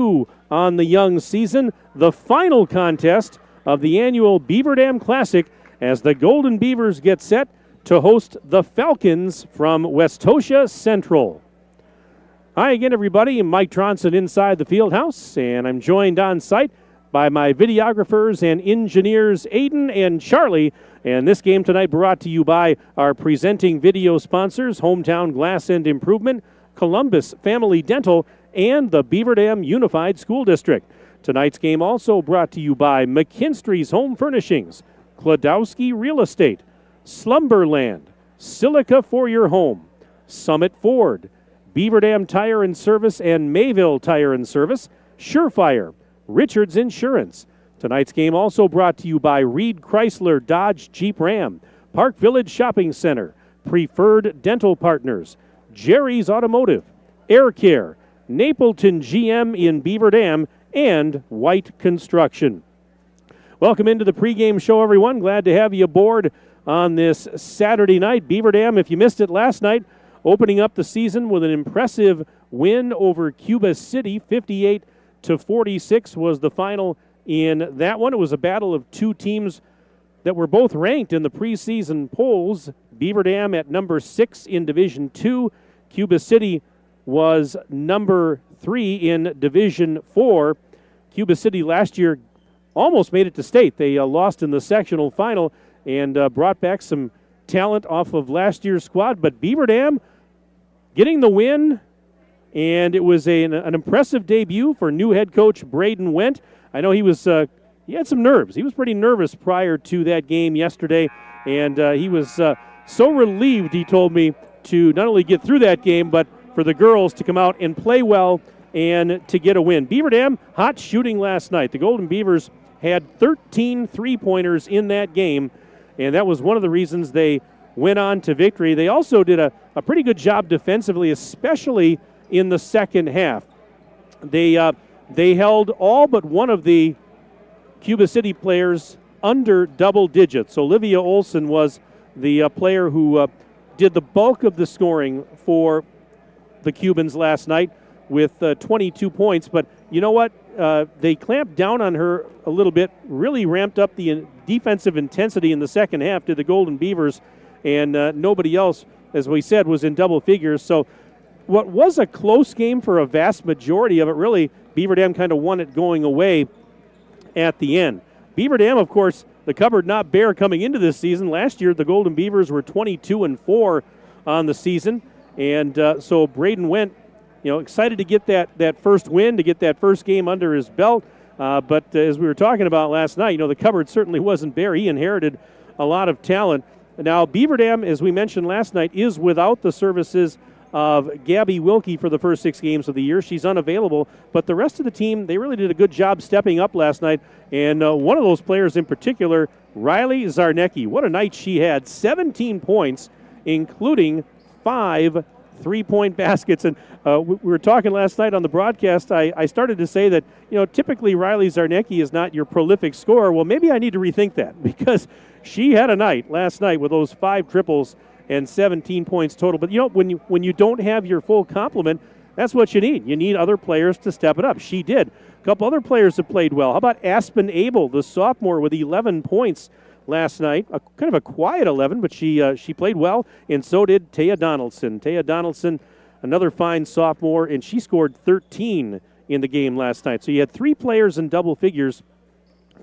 On the young season, the final contest of the annual Beaver Dam Classic as the Golden Beavers get set to host the Falcons from Westosha Central. Hi again, everybody. I'm Mike Tronson inside the field house, and I'm joined on site by my videographers and engineers, Aiden and Charlie. And this game tonight brought to you by our presenting video sponsors, Hometown Glass and Improvement, Columbus Family Dental, and the Beaver Dam Unified School District. Tonight's game also brought to you by McKinstry's Home Furnishings, Klodowski Real Estate, Slumberland, Silica for Your Home, Summit Ford, Beaver Dam Tire and Service and Mayville Tire and Service, Surefire, Richards Insurance. Tonight's game also brought to you by Reed Chrysler Dodge Jeep Ram, Park Village Shopping Center, Preferred Dental Partners, Jerry's Automotive, Air Care, Napleton GM in Beaver Dam, and White Construction. Welcome into the pregame show, everyone. Glad to have you aboard on this Saturday night. Beaver Dam, if you missed it last night, opening up the season with an impressive win over Cuba City. 58-46 was the final in that one. It was a battle of two teams that were both ranked in the preseason polls. Beaver Dam at number 6 in Division 2. Cuba City was number 3 in Division 4. Cuba City last year almost made it to state. They lost in the sectional final and brought back some talent off of last year's squad. But Beaver Dam getting the win, and it was an impressive debut for new head coach Braden Wendt. I know he had some nerves. He was pretty nervous prior to that game yesterday, and he was so relieved, he told me, to not only get through that game, but for the girls to come out and play well and to get a win. Beaver Dam, hot shooting last night. The Golden Beavers had 13 three-pointers in that game, and that was one of the reasons they went on to victory. They also did a pretty good job defensively, especially in the second half. They held all but one of the Cuba City players under double digits. So Olivia Olson was the player who did the bulk of the scoring for the Cubans last night with 22 points. But you know what? They clamped down on her a little bit, really ramped up the defensive intensity in the second half to the Golden Beavers, and nobody else, as we said, was in double figures. So what was a close game for a vast majority of it, really, Beaver Dam kind of won it going away at the end. Beaver Dam, of course, the cupboard not bare coming into this season. Last year, the Golden Beavers were 22-4 on the season. And so Braden Wendt, excited to get that first win, to get that first game under his belt. But as we were talking about last night, the cupboard certainly wasn't bare. He inherited a lot of talent. Now, Beaver Dam, as we mentioned last night, is without the services of Gabby Wilkie for the first 6 games of the year. She's unavailable. But the rest of the team, they really did a good job stepping up last night. And one of those players in particular, Riley Zarnecki. What a night she had. 17 points, including 5 three-point baskets. And we were talking last night on the broadcast. I started to say that, typically Riley Zarnecki is not your prolific scorer. Well, maybe I need to rethink that because she had a night last night with those 5 triples and 17 points total. But, when you don't have your full complement, that's what you need. You need other players to step it up. She did. A couple other players have played well. How about Aspen Abel, the sophomore, with 11 points last night? Kind of a quiet 11, but she played well, and so did Taya Donaldson. Taya Donaldson, another fine sophomore, and she scored 13 in the game last night. So you had 3 players in double figures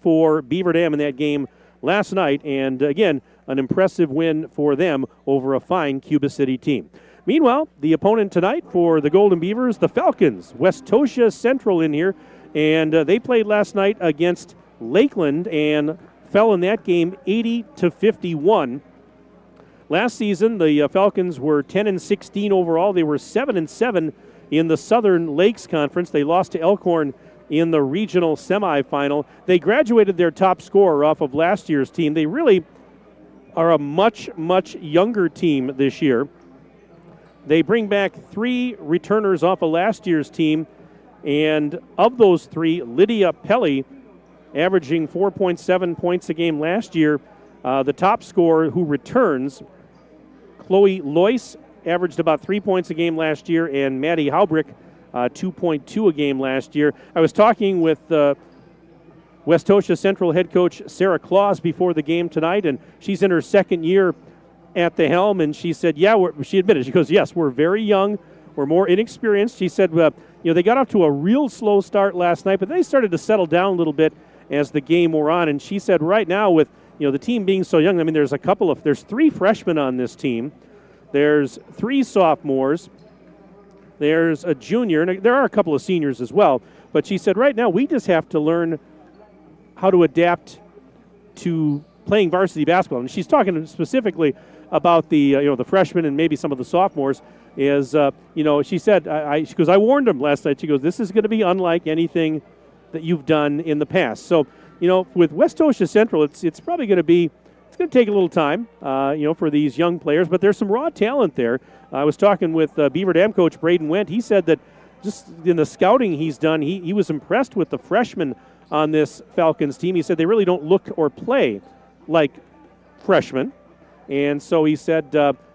for Beaver Dam in that game last night, and again, an impressive win for them over a fine Cuba City team. Meanwhile, the opponent tonight for the Golden Beavers, the Falcons, Westosha Central in here, and they played last night against Lakeland and fell in that game 80-51. Last season, the Falcons were 10-16 overall. They were 7-7 in the Southern Lakes Conference. They lost to Elkhorn in the regional semifinal. They graduated their top scorer off of last year's team. They really are a much, much younger team this year. They bring back 3 returners off of last year's team, and of those 3, Lydia Pelly, averaging 4.7 points a game last year. The top scorer who returns, Chloe Loyce, averaged about 3 points a game last year, and Maddie Haubrick 2.2 a game last year. I was talking with Westosha Central head coach Sarah Claus before the game tonight, and she's in her second year at the helm, and she said, she admitted, she goes, yes, we're very young, we're more inexperienced. She said, they got off to a real slow start last night, but they started to settle down a little bit as the game wore on, and she said right now with, the team being so young, I mean, there's 3 freshmen on this team, there's 3 sophomores, there's a junior, and there are a couple of seniors as well, but she said right now we just have to learn how to adapt to playing varsity basketball. And she's talking specifically about the freshmen and maybe some of the sophomores. She said, she goes, I warned them last night. She goes, this is going to be unlike anything that you've done in the past. So, with Westosha Central, it's probably going to be, it's going to take a little time, for these young players, but there's some raw talent there. I was talking with Beaver Dam coach Braden Wendt. He said that just in the scouting he's done, he was impressed with the freshmen on this Falcons team. He said they really don't look or play like freshmen. And so he said,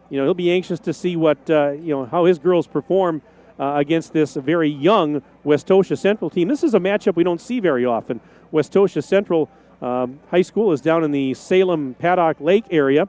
he'll be anxious to see what, how his girls perform against this very young Westosha Central team. This is a matchup we don't see very often. Westosha Central High School is down in the Salem Paddock Lake area.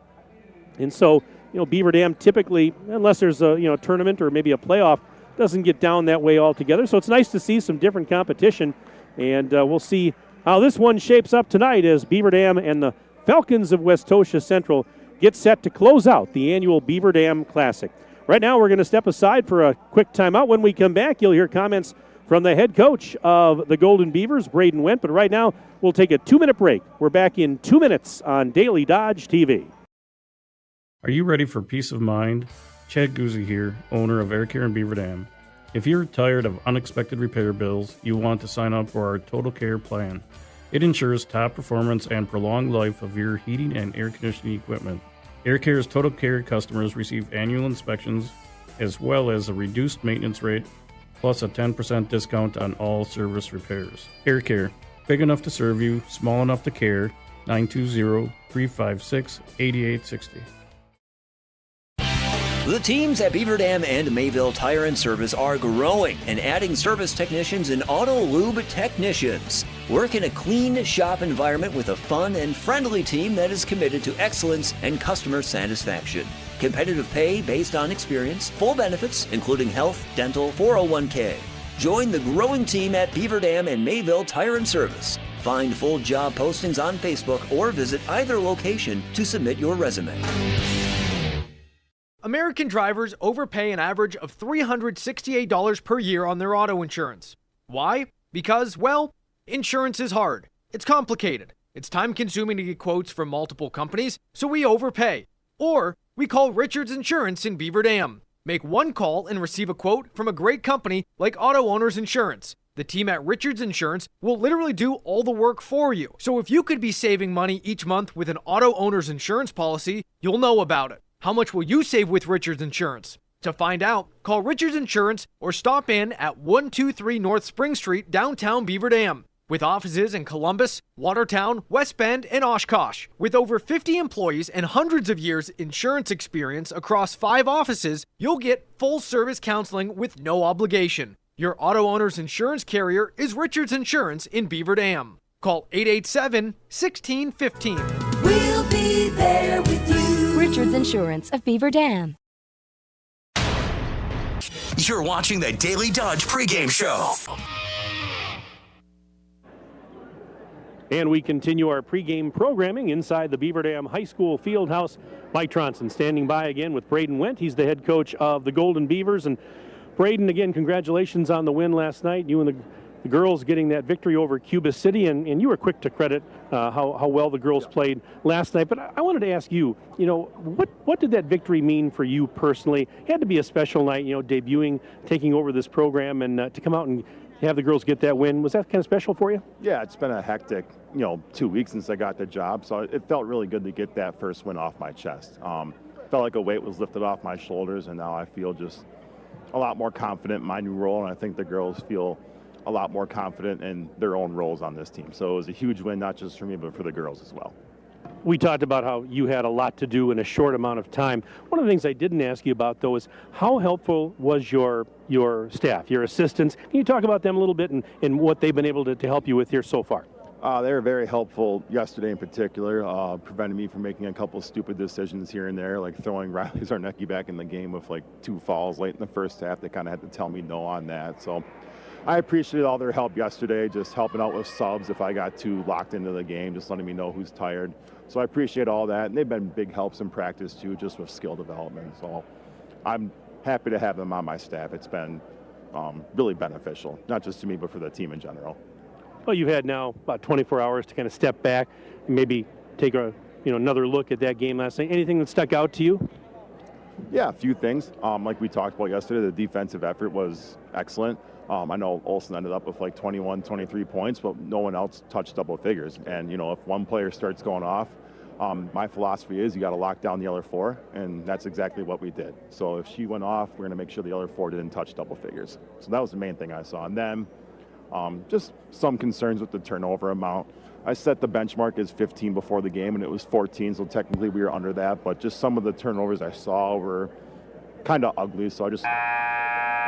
And so, Beaver Dam typically, unless there's a, tournament or maybe a playoff, doesn't get down that way altogether. So it's nice to see some different competition. And we'll see how this one shapes up tonight as Beaver Dam and the Falcons of Westosha Central get set to close out the annual Beaver Dam Classic. Right now, we're going to step aside for a quick timeout. When we come back, you'll hear comments from the head coach of the Golden Beavers, Braden Wendt. But right now, we'll take a 2-minute break. We're back in 2 minutes on Daily Dodge TV. Are you ready for peace of mind? Chad Guzzi here, owner of Air Care in Beaver Dam. If you're tired of unexpected repair bills, you want to sign up for our Total Care plan. It ensures top performance and prolonged life of your heating and air conditioning equipment. Air Care's Total Care customers receive annual inspections as well as a reduced maintenance rate plus a 10% discount on all service repairs. Air Care, big enough to serve you, small enough to care. 920-356-8860. The teams at Beaver Dam and Mayville Tire and Service are growing and adding service technicians and auto lube technicians. Work in a clean shop environment with a fun and friendly team that is committed to excellence and customer satisfaction. Competitive pay based on experience, full benefits, including health, dental, 401k. Join the growing team at Beaver Dam and Mayville Tire and Service. Find full job postings on Facebook or visit either location to submit your resume. American drivers overpay an average of $368 per year on their auto insurance. Why? Because, well, insurance is hard. It's complicated. It's time-consuming to get quotes from multiple companies, so we overpay. Or we call Richards Insurance in Beaver Dam. Make one call and receive a quote from a great company like Auto Owners Insurance. The team at Richards Insurance will literally do all the work for you. So if you could be saving money each month with an Auto Owners Insurance policy, you'll know about it. How much will you save with Richards Insurance? To find out, call Richards Insurance or stop in at 123 North Spring Street, downtown Beaver Dam. With offices in Columbus, Watertown, West Bend, and Oshkosh. With over 50 employees and hundreds of years insurance experience across 5 offices, you'll get full-service counseling with no obligation. Your auto owner's insurance carrier is Richards Insurance in Beaver Dam. Call 887-1615. We'll be there with you. Richards Insurance of Beaver Dam. You're watching the Daily Dodge pregame show. And we continue our pregame programming inside the Beaver Dam High School Fieldhouse. Mike Tronson standing by again with Braden Wendt. He's the head coach of the Golden Beavers. And Braden, again, congratulations on the win last night. You and the girls getting that victory over Cuba City, and you were quick to credit how well the girls played last night. But I wanted to ask you, what did that victory mean for you personally? It had to be a special night, debuting, taking over this program, and to come out and have the girls get that win. Was that kind of special for you? Yeah, it's been a hectic, 2 weeks since I got the job, so it felt really good to get that first win off my chest. Felt like a weight was lifted off my shoulders, and now I feel just a lot more confident in my new role, and I think the girls feel a lot more confident in their own roles on this team. So it was a huge win, not just for me, but for the girls as well. We talked about how you had a lot to do in a short amount of time. One of the things I didn't ask you about, though, is how helpful was your staff, your assistants? Can you talk about them a little bit and what they've been able to help you with here so far? They were very helpful yesterday in particular, preventing me from making a couple stupid decisions here and there, like throwing Riley Zarnecki back in the game with like 2 fouls late in the first half. They kind of had to tell me no on that. So I appreciated all their help yesterday, just helping out with subs if I got too locked into the game, just letting me know who's tired. So I appreciate all that. And they've been big helps in practice too, just with skill development. So I'm happy to have them on my staff. It's been really beneficial, not just to me, but for the team in general. Well, you've had now about 24 hours to kind of step back and maybe take another look at that game last night. Anything that stuck out to you? Yeah, a few things. Like we talked about yesterday, the defensive effort was excellent. I know Olsen ended up with like 21, 23 points, but no one else touched double figures. And, if one player starts going off, my philosophy is you got to lock down the other 4, and that's exactly what we did. So if she went off, we're going to make sure the other 4 didn't touch double figures. So that was the main thing I saw. And then just some concerns with the turnover amount. I set the benchmark as 15 before the game, and it was 14, so technically we were under that. But just some of the turnovers I saw were kind of ugly, so we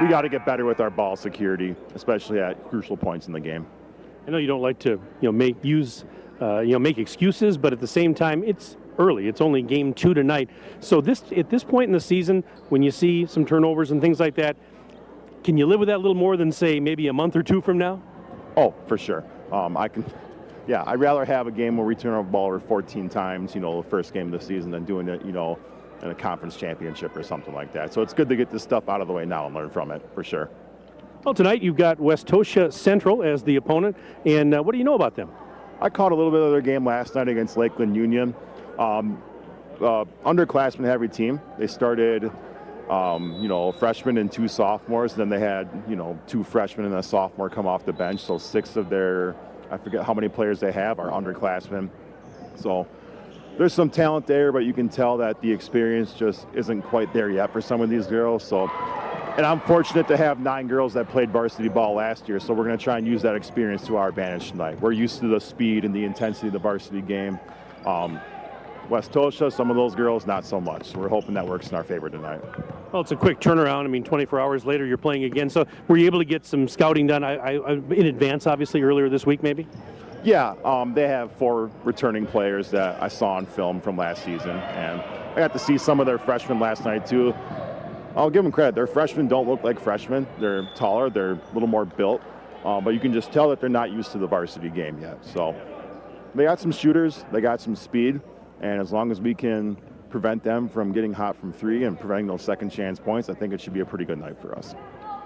got to get better with our ball security, especially at crucial points in the game. I know you don't like to make excuses, but at the same time, it's early. It's only game 2 tonight. So at this point in the season, when you see some turnovers and things like that, can you live with that a little more than, say, maybe a month or 2 from now? Oh, for sure. I'd rather have a game where we turn over the ball over 14 times, the first game of the season, than doing it, in a conference championship or something like that. So it's good to get this stuff out of the way now and learn from it, for sure. Well, tonight you've got Westosha Central as the opponent, and what do you know about them? I caught a little bit of their game last night against Lakeland Union. Underclassmen heavy team. They started, freshmen and 2 sophomores. Then they had, 2 freshmen and a sophomore come off the bench. So 6 of their, I forget how many players they have, are underclassmen. So there's some talent there, but you can tell that the experience just isn't quite there yet for some of these girls. And I'm fortunate to have 9 girls that played varsity ball last year, so we're going to try and use that experience to our advantage tonight. We're used to the speed and the intensity of the varsity game. Westosha, some of those girls, not so much. So we're hoping that works in our favor tonight. Well, it's a quick turnaround. 24 hours later, you're playing again. So were you able to get some scouting done in advance, obviously, earlier this week, maybe? Yeah, they have 4 returning players that I saw on film from last season, and I got to see some of their freshmen last night, too. I'll give them credit. Their freshmen don't look like freshmen. They're taller. They're a little more built, but you can just tell that they're not used to the varsity game yet. So they got some shooters. They got some speed, and as long as we can prevent them from getting hot from 3 and preventing those second chance points, I think it should be a pretty good night for us.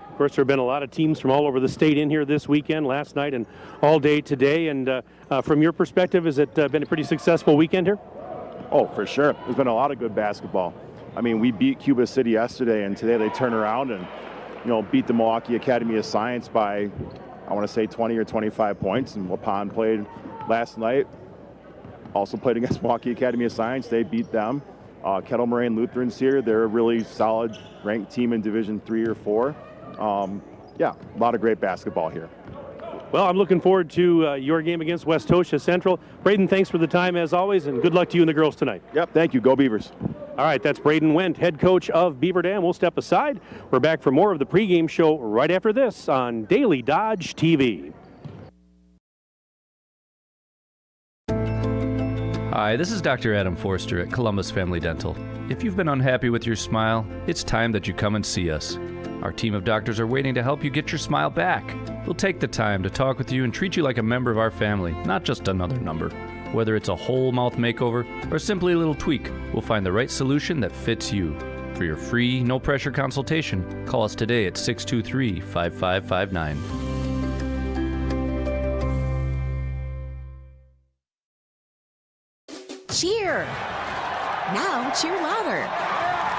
Of course, there have been a lot of teams from all over the state in here this weekend, last night, and all day today. And from your perspective, has it been a pretty successful weekend here? Oh, for sure. There's been a lot of good basketball. We beat Cuba City yesterday, and today they turn around and, beat the Milwaukee Academy of Science by, I want to say, 20 or 25 points. And Waupun played last night, also played against Milwaukee Academy of Science. They beat them. Kettle Moraine Lutheran's here. They're a really solid ranked team in Division 3 or 4. A lot of great basketball here. Well, I'm looking forward to your game against Westosha Central. Braden, thanks for the time as always, and good luck to you and the girls tonight. Yep, thank you. Go Beavers. All right, that's Braden Wendt, head coach of Beaver Dam. We'll step aside. We're back for more of the pregame show right after this on Daily Dodge TV. Hi, this is Dr. Adam Forster at Columbus Family Dental. If you've been unhappy with your smile, it's time that you come and see us. Our team of doctors are waiting to help you get your smile back. We'll take the time to talk with you and treat you like a member of our family, not just another number. Whether it's a whole mouth makeover or simply a little tweak, we'll find the right solution that fits you. For your free, no-pressure consultation, call us today at 623-5559. Cheer! Now cheer louder!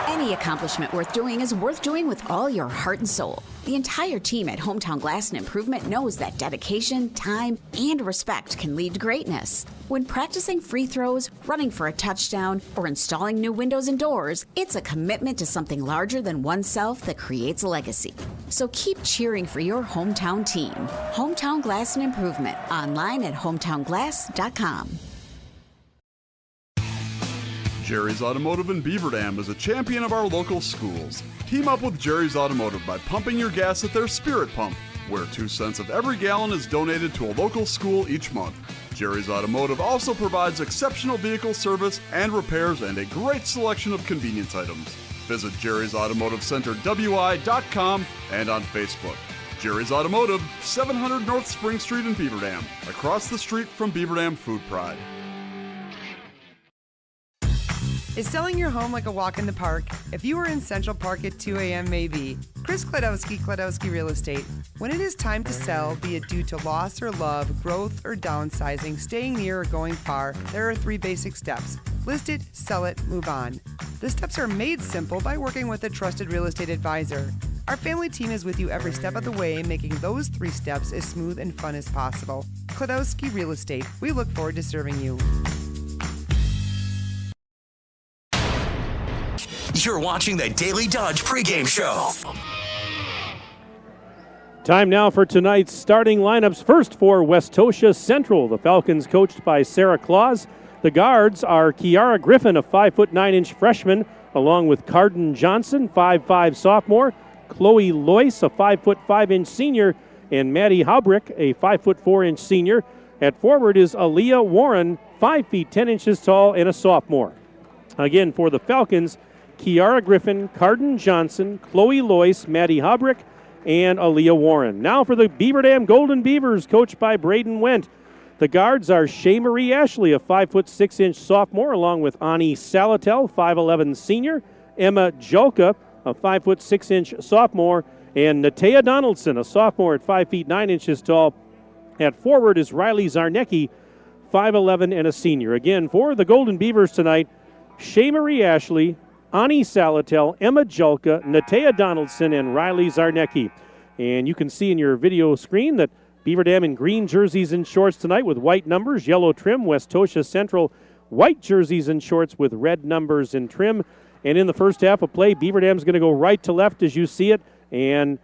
Any accomplishment worth doing is worth doing with all your heart and soul. The entire team at Hometown Glass and Improvement knows that dedication, time, and respect can lead to greatness. When practicing free throws, running for a touchdown, or installing new windows and doors, it's a commitment to something larger than oneself that creates a legacy. So keep cheering for your hometown team. Hometown Glass and Improvement, online at hometownglass.com. Jerry's Automotive in Beaver Dam is a champion of our local schools. Team up with Jerry's Automotive by pumping your gas at their Spirit Pump, where 2 cents of every gallon is donated to a local school each month. Jerry's Automotive also provides exceptional vehicle service and repairs and a great selection of convenience items. Visit Jerry's Automotive Center WI.com and on Facebook. Jerry's Automotive, 700 North Spring Street in Beaver Dam, across the street from Beaver Dam Food Pride. Is selling your home like a walk in the park? If you were in Central Park at 2 a.m., maybe. Chris Kladowski Real Estate. When it is time to sell, be it due to loss or love, growth or downsizing, staying near or going far, there are 3 basic steps. List it, sell it, move on. The steps are made simple by working with a trusted real estate advisor. Our family team is with you every step of the way, making those 3 steps as smooth and fun as possible. Kladowski Real Estate. We look forward to serving you. You're watching the Daily Dodge pregame show. Time now for tonight's starting lineups. First for Westosha Central, the Falcons coached by Sarah Claus. The guards are Kiara Griffin, a 5'9" freshman, along with Carden Johnson, 5'5" sophomore, Chloe Loyce, a 5'5" senior, and Maddie Haubrick, a 5'4" senior. At forward is Aaliyah Warren, 5 feet 10 inches tall, and a sophomore. Again, for the Falcons, Kiara Griffin, Carden Johnson, Chloe Loyce, Maddie Haubrick, and Aaliyah Warren. Now for the Beaver Dam Golden Beavers, coached by Braden Wendt. The guards are Shea Marie Ashley, a 5'6" sophomore, along with Ani Salatel, 5'11" senior, Emma Julka, a 5'6" sophomore, and Natea Donaldson, a sophomore at 5 feet 9 inches tall. At forward is Riley Zarnecki, 5'11" and a senior. Again, for the Golden Beavers tonight, Shea Marie Ashley, Ani Salatel, Emma Julka, Natea Donaldson, and Riley Zarnecki. And you can see in your video screen that Beaver Dam in green jerseys and shorts tonight with white numbers, yellow trim. Westosha Central, white jerseys and shorts with red numbers and trim. And in the first half of play, Beaver Dam's going to go right to left as you see it, and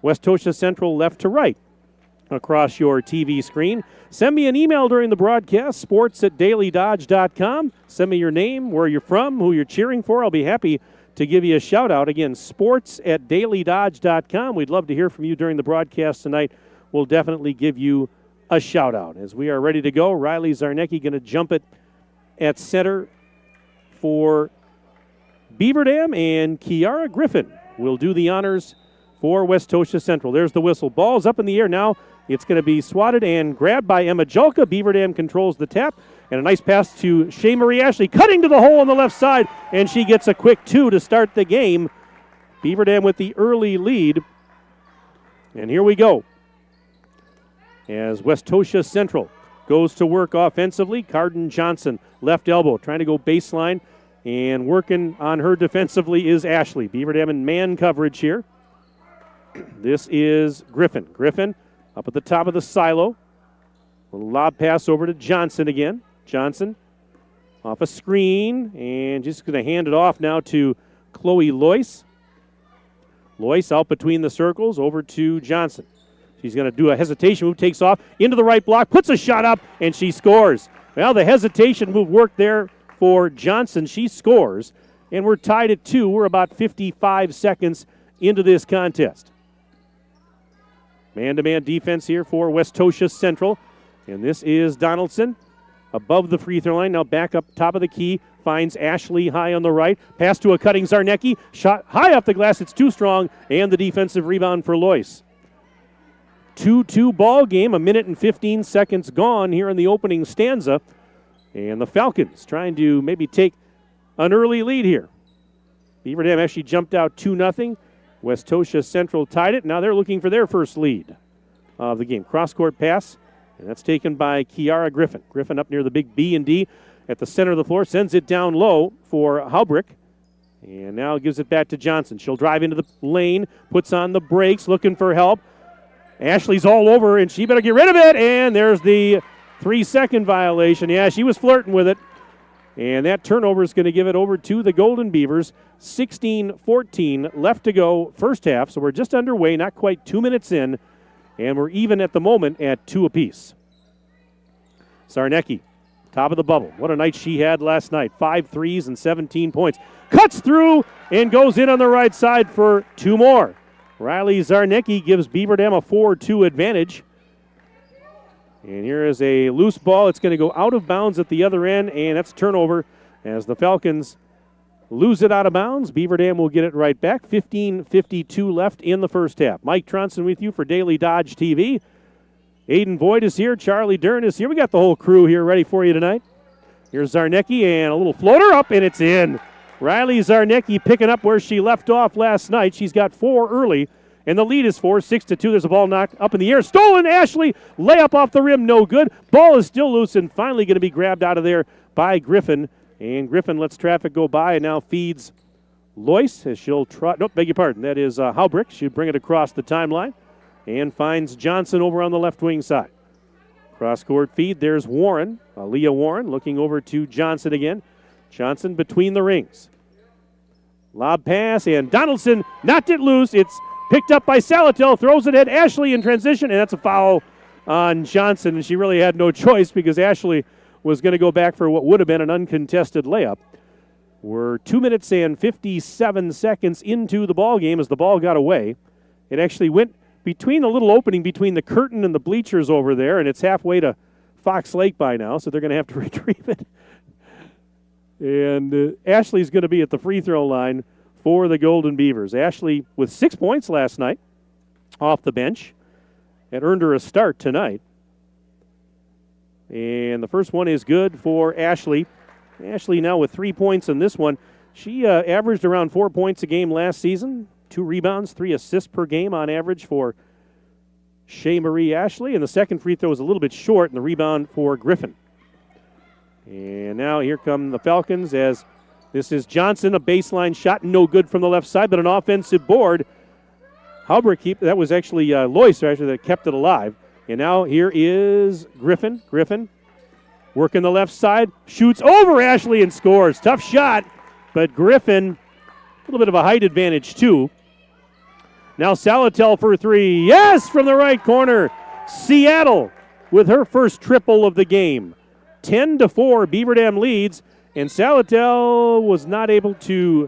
Westosha Central left to right across your TV screen. Send me an email during the broadcast, sports@dailydodge.com. Send me your name, where you're from, who you're cheering for. I'll be happy to give you a shout-out. Again, sports@dailydodge.com. We'd love to hear from you during the broadcast tonight. We'll definitely give you a shout-out. As we are ready to go, Riley Zarnecki going to jump it at center for Beaver Dam, and Kiara Griffin will do the honors for Westosha Central. There's the whistle. Ball's up in the air now. It's going to be swatted and grabbed by Emma Julka. Beaver Dam controls the tap. And a nice pass to Shea Marie Ashley, cutting to the hole on the left side, and she gets a quick 2 to start the game. Beaver Dam with the early lead. And here we go. As Westosha Central goes to work offensively, Carden Johnson, left elbow, trying to go baseline. And working on her defensively is Ashley. Beaver Dam in man coverage here. This is Griffin. Griffin up at the top of the silo. A lob pass over to Johnson again. Johnson off a screen and just going to hand it off now to Chloe Loyce. Loyce out between the circles over to Johnson. She's going to do a hesitation move, takes off into the right block, puts a shot up, and she scores. Well, the hesitation move worked there for Johnson. She scores, and we're tied at 2. We're about 55 seconds into this contest. Man-to-man defense here for Westosha Central. And this is Donaldson above the free throw line. Now back up top of the key. Finds Ashley high on the right. Pass to a cutting Zarnecki. Shot high off the glass. It's too strong. And the defensive rebound for Loyce. 2-2 ball game. 1 minute and 15 seconds gone here in the opening stanza. And the Falcons trying to maybe take an early lead here. Beaver Dam actually jumped out 2-0. Westosha Central tied it. Now they're looking for their first lead of the game. Cross-court pass, and that's taken by Kiara Griffin. Griffin up near the big B and D at the center of the floor, sends it down low for Haubrick, and now gives it back to Johnson. She'll drive into the lane, puts on the brakes, looking for help. Ashley's all over, and she better get rid of it, and there's the 3-second violation. Yeah, she was flirting with it. And that turnover is going to give it over to the Golden Beavers. 16-14 left to go first half. So we're just underway, not quite 2 minutes in. And we're even at the moment at 2 apiece. Zarnecki top of the bubble. What a night she had last night. 5 threes and 17 points. Cuts through and goes in on the right side for 2 more. Riley Zarnicki gives Beaver Dam a 4-2 advantage. And here is a loose ball. It's going to go out of bounds at the other end, and that's a turnover as the Falcons lose it out of bounds. Beaver Dam will get it right back. 15:52 left in the first half. Mike Tronson with you for Daily Dodge TV. Aiden Voigt is here. Charlie Dern is here. We got the whole crew here ready for you tonight. Here's Zarnicki, and a little floater up, and it's in. Riley Zarnicki picking up where she left off last night. She's got 4 early, and the lead is 4, 6-2. There's a ball knocked up in the air. Stolen, Ashley. Layup off the rim, no good. Ball is still loose and finally going to be grabbed out of there by Griffin. And Griffin lets traffic go by and now feeds Loyce as she'll try. Nope, beg your pardon. That is Haubrick. She'll bring it across the timeline and finds Johnson over on the left wing side. Cross-court feed. There's Warren. Aaliyah Warren looking over to Johnson again. Johnson between the rings. Lob pass, and Donaldson knocked it loose. It's picked up by Salatel. Throws it at Ashley in transition, and that's a foul on Johnson. And she really had no choice because Ashley was going to go back for what would have been an uncontested layup. We're 2 minutes and 57 seconds into the ball game as the ball got away. It actually went between the little opening between the curtain and the bleachers over there, and it's halfway to Fox Lake by now, so they're going to have to retrieve it. And Ashley's going to be at the free throw line for the Golden Beavers. Ashley with 6 points last night off the bench. It earned her a start tonight. And the first one is good for Ashley. Ashley now with 3 points in this one. She averaged around 4 points a game last season. 2 rebounds, 3 assists per game on average for Shea Marie Ashley. And the second free throw was a little bit short, and the rebound for Griffin. And now here come the Falcons as this is Johnson, a baseline shot, no good from the left side, but an offensive board. Haubrick, that was actually Loyce that kept it alive. And now here is Griffin. Griffin working the left side, shoots over Ashley and scores. Tough shot, but Griffin, a little bit of a height advantage too. Now Salatel for 3. Yes, from the right corner. Seattle with her first triple of the game. 10-4, Beaver Dam leads, and Salatel was not able to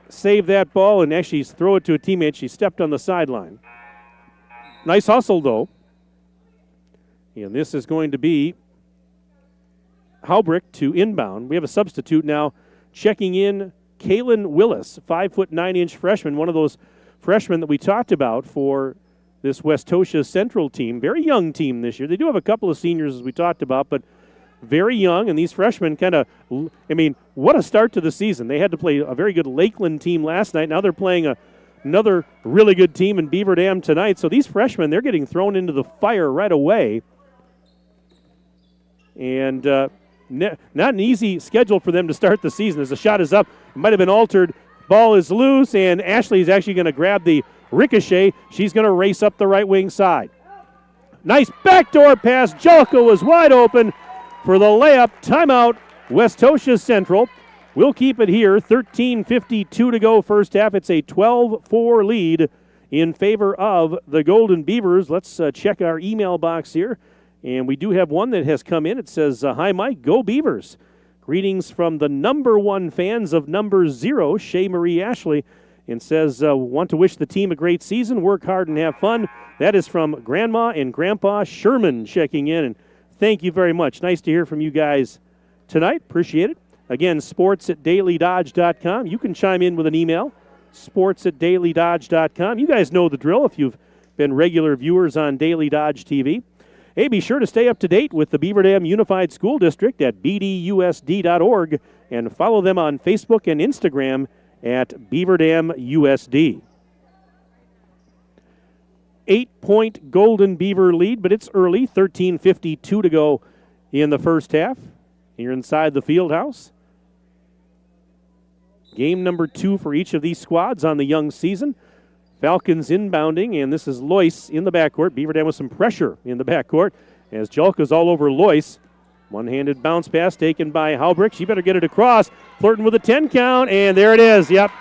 save that ball and actually throw it to a teammate. She stepped on the sideline. Nice hustle, though. And this is going to be Haubrick to inbound. We have a substitute now checking in Kaylin Willis, 5'9" freshman, one of those freshmen that we talked about for this Westosha Central team. Very young team this year. They do have a couple of seniors, as we talked about, but very young, and these freshmen kind of, what a start to the season. They had to play a very good Lakeland team last night. Now they're playing another really good team in Beaver Dam tonight. So these freshmen, they're getting thrown into the fire right away. And not an easy schedule for them to start the season as the shot is up. It might have been altered. Ball is loose, and Ashley is actually going to grab the ricochet. She's going to race up the right wing side. Nice backdoor pass. Jelka was wide open for the layup. Timeout, Westosha Central. We'll keep it here. 13:52 to go first half. It's a 12-4 lead in favor of the Golden Beavers. Let's check our email box here. And we do have one that has come in. It says, hi, Mike. Go Beavers. Greetings from the number 1 fans of number 0, Shea Marie Ashley. And says, want to wish the team a great season. Work hard and have fun. That is from Grandma and Grandpa Sherman checking in. And thank you very much. Nice to hear from you guys tonight. Appreciate it. Again, sports@dailydodge.com. You can chime in with an email, sports@dailydodge.com. You guys know the drill if you've been regular viewers on Daily Dodge TV. Hey, be sure to stay up to date with the Beaver Dam Unified School District at bdusd.org and follow them on Facebook and Instagram at Beaver Dam USD. 8-point Golden Beaver lead, but it's early. 13:52 to go in the first half here inside the field house. Game number 2 for each of these squads on the young season. Falcons inbounding, and this is Loyce in the backcourt. Beaver Dam with some pressure in the backcourt as Jelka's all over Loyce. One-handed bounce pass taken by Haubrick. She better get it across. Flirting with a 10 count, and there it is. Yep.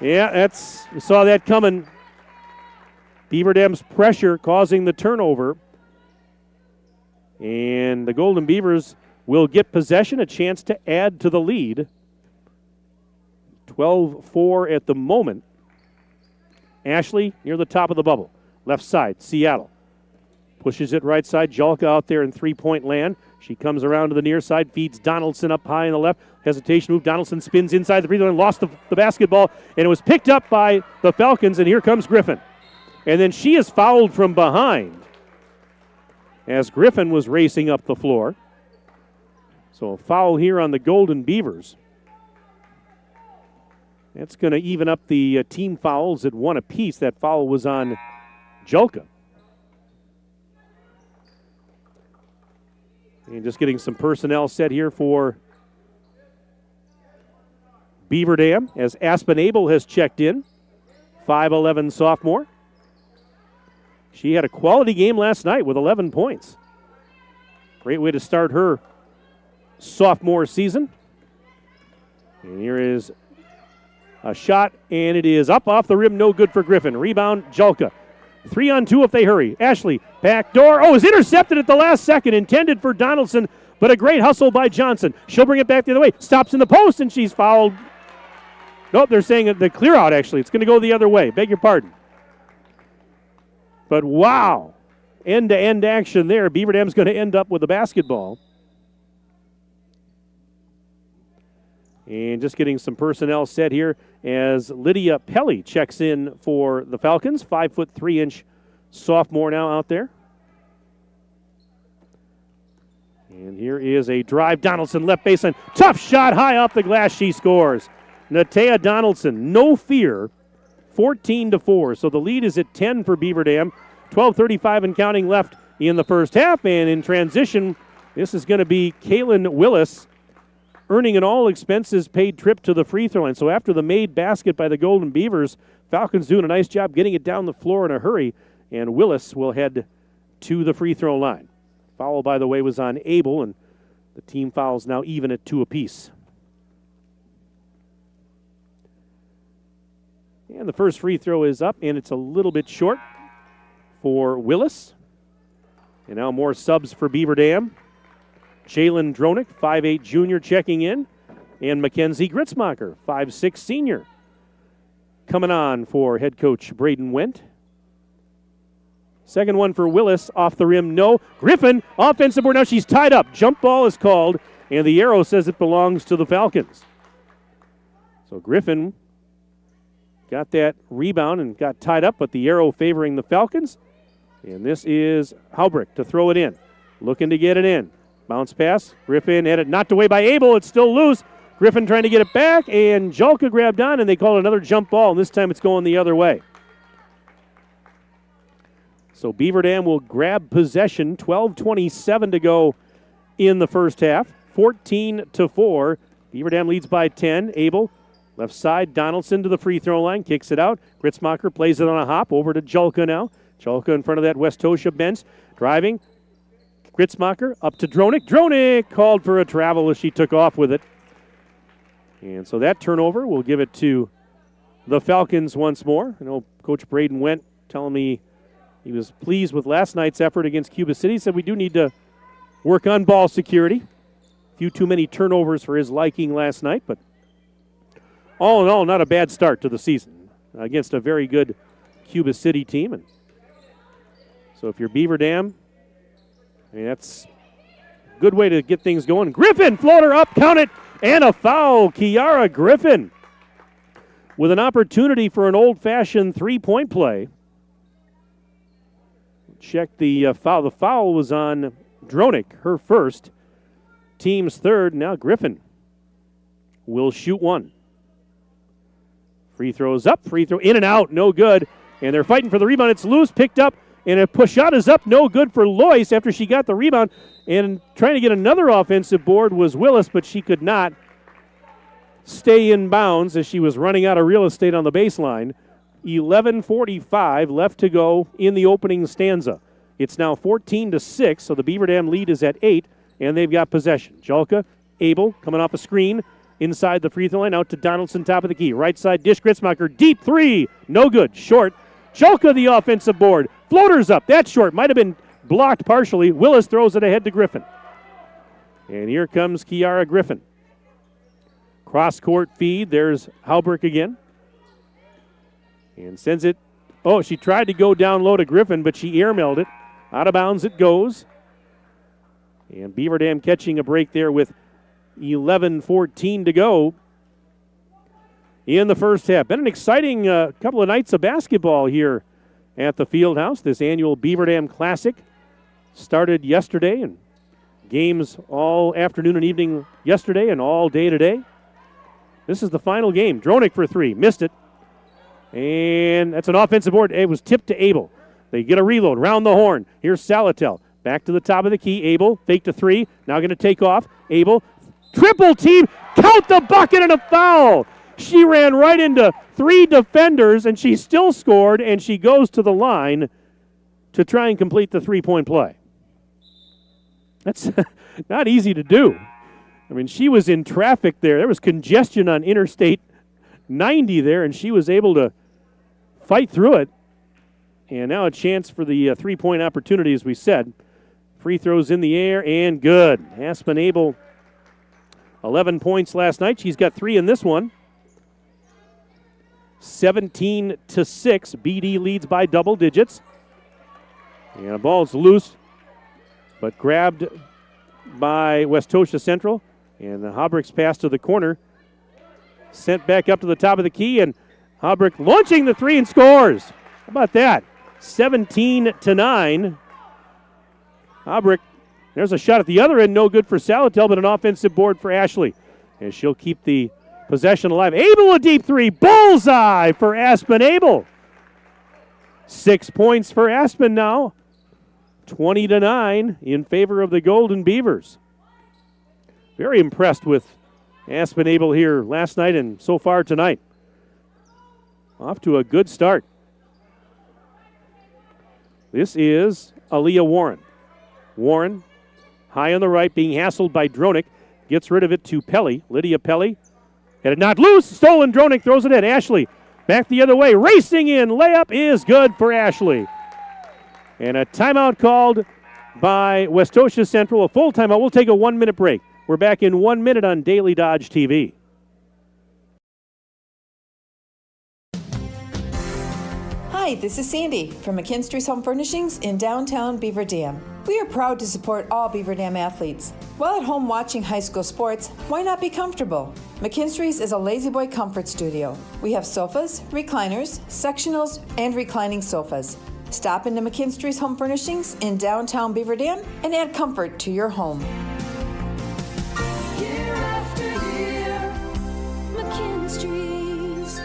Yeah, we saw that coming. Beaver Dam's pressure causing the turnover. And the Golden Beavers will get possession, a chance to add to the lead. 12-4 at the moment. Ashley near the top of the bubble. Left side, Seattle. Pushes it right side. Julka out there in three-point land. She comes around to the near side, feeds Donaldson up high on the left. Hesitation move. Donaldson spins inside the free throw line, lost the basketball, and it was picked up by the Falcons, and here comes Griffin. And then she is fouled from behind as Griffin was racing up the floor. So a foul here on the Golden Beavers. That's going to even up the team fouls at one apiece. That foul was on Julka. And just getting some personnel set here for Beaver Dam as Aspen Abel has checked in. 5'11" sophomore. She had a quality game last night with 11 points. Great way to start her sophomore season. And here is a shot, and it is up off the rim, no good for Griffin. Rebound, Julka. 3-on-2 if they hurry. Ashley, back door. Oh, is intercepted at the last second. Intended for Donaldson, but a great hustle by Johnson. She'll bring it back the other way. Stops in the post, and she's fouled. Nope, they're saying the clear out, actually. It's going to go the other way. Beg your pardon. But wow, end-to-end action there. Beaver Dam's going to end up with the basketball. And just getting some personnel set here as Lydia Pelly checks in for the Falcons. 5'3" sophomore now out there. And here is a drive. Donaldson left baseline. Tough shot high off the glass. She scores. Natea Donaldson, no fear. 14-4. So the lead is at 10 for Beaver Dam. 12:35 and counting left in the first half. And in transition, this is going to be Kaylin Willis earning an all-expenses-paid trip to the free throw line. So after the made basket by the Golden Beavers, Falcons doing a nice job getting it down the floor in a hurry, and Willis will head to the free throw line. Foul, by the way, was on Abel, and the team fouls now even at 2 apiece. And the first free throw is up, and it's a little bit short for Willis. And now more subs for Beaver Dam. Jalen Dronick, 5'8" junior, checking in. And Mackenzie Gritzmacher, 5'6" senior. Coming on for head coach Braden Wendt. Second one for Willis, off the rim, no. Griffin, offensive board, now she's tied up. Jump ball is called, and the arrow says it belongs to the Falcons. So Griffin got that rebound and got tied up, but the arrow favoring the Falcons. And this is Haubrick to throw it in. Looking to get it in. Bounce pass. Griffin had it knocked away by Abel. It's still loose. Griffin trying to get it back, and Julka grabbed on, and they call it another jump ball, and this time it's going the other way. So Beaver Dam will grab possession. 12:27 to go in the first half. 14-4. Beaver Dam leads by 10. Abel, left side. Donaldson to the free throw line. Kicks it out. Gritzmacher plays it on a hop. Over to Julka now. Julka in front of that Westosha bench. Driving. Gritzmacher up to Dronick. Dronick called for a travel as she took off with it. And so that turnover will give it to the Falcons once more. I know Coach Braden Wendt telling me he was pleased with last night's effort against Cuba City. He said we do need to work on ball security. A few too many turnovers for his liking last night, but all in all, not a bad start to the season against a very good Cuba City team. And so if you're Beaver Dam, I mean, that's a good way to get things going. Griffin, floater up, count it, and a foul. Kiara Griffin with an opportunity for an old-fashioned three-point play. Check the foul. The foul was on Dronick, her first, team's third. Now Griffin will shoot one. Free throws up, free throw in and out, no good. And they're fighting for the rebound. It's loose, picked up, and a push shot is up, no good for Loyce after she got the rebound. And trying to get another offensive board was Willis, but she could not stay in bounds as she was running out of real estate on the baseline. 11:45 left to go in the opening stanza. It's now 14-6, so the Beaver Dam lead is at 8, and they've got possession. Julka, Abel, coming off a screen inside the free throw line, out to Donaldson, top of the key. Right side dish, Gritzmacher, deep three, no good, short. Julka the offensive board, floaters up, that's short. Might have been blocked partially. Willis throws it ahead to Griffin. And here comes Kiara Griffin. Cross-court feed. There's Halbrick again. And sends it. Oh, she tried to go down low to Griffin, but she airmailed it. Out of bounds it goes. And Beaver Dam catching a break there with 11:14 to go in the first half. Been an exciting couple of nights of basketball here at the Fieldhouse. This annual Beaver Dam Classic started yesterday, and games all afternoon and evening yesterday and all day today. This is the final game. Dronick for three. Missed it. And that's an offensive board. It was tipped to Abel. They get a reload. Round the horn. Here's Salatel. Back to the top of the key. Abel, fake to three. Now going to take off. Abel, triple team. Count the bucket and a foul. She ran right into three defenders, and she still scored, and she goes to the line to try and complete the three-point play. That's not easy to do. I mean, she was in traffic there. There was congestion on Interstate 90 there, and she was able to fight through it. And now a chance for the three-point opportunity, as we said. Free throws in the air, and good. Aspen Abel, 11 points last night. She's got 3 in this one. 17-6. BD leads by double digits. And the ball's loose, but grabbed by Westosha Central. And the Halbrick's pass to the corner. Sent back up to the top of the key, and Halbrick launching the three and scores. How about that? 17-9. Halbrick, there's a shot at the other end, no good for Salatel, but an offensive board for Ashley. And she'll keep the possession alive. Abel a deep three, bullseye for Aspen Abel. 6 points for Aspen now. 20-9 in favor of the Golden Beavers. Very impressed with Aspen Abel here last night and so far tonight. Off to a good start. This is Aaliyah Warren. Warren, high on the right, being hassled by Dronick. Gets rid of it to Pelly. Lydia Pelly. Had it not loose. Stolen. Dronick throws it in. Ashley back the other way. Racing in. Layup is good for Ashley. And a timeout called by Westosha Central. A full timeout. We'll take a 1-minute break. We're back in 1 minute on Daily Dodge TV. Hi, this is Sandy from McKinstry's Home Furnishings in downtown Beaver Dam. We are proud to support all Beaver Dam athletes. While at home watching high school sports, why not be comfortable? McKinstry's is a lazy boy comfort studio. We have sofas, recliners, sectionals, and reclining sofas. Stop into McKinstry's Home Furnishings in downtown Beaver Dam and add comfort to your home. Year after year, McKinstry's.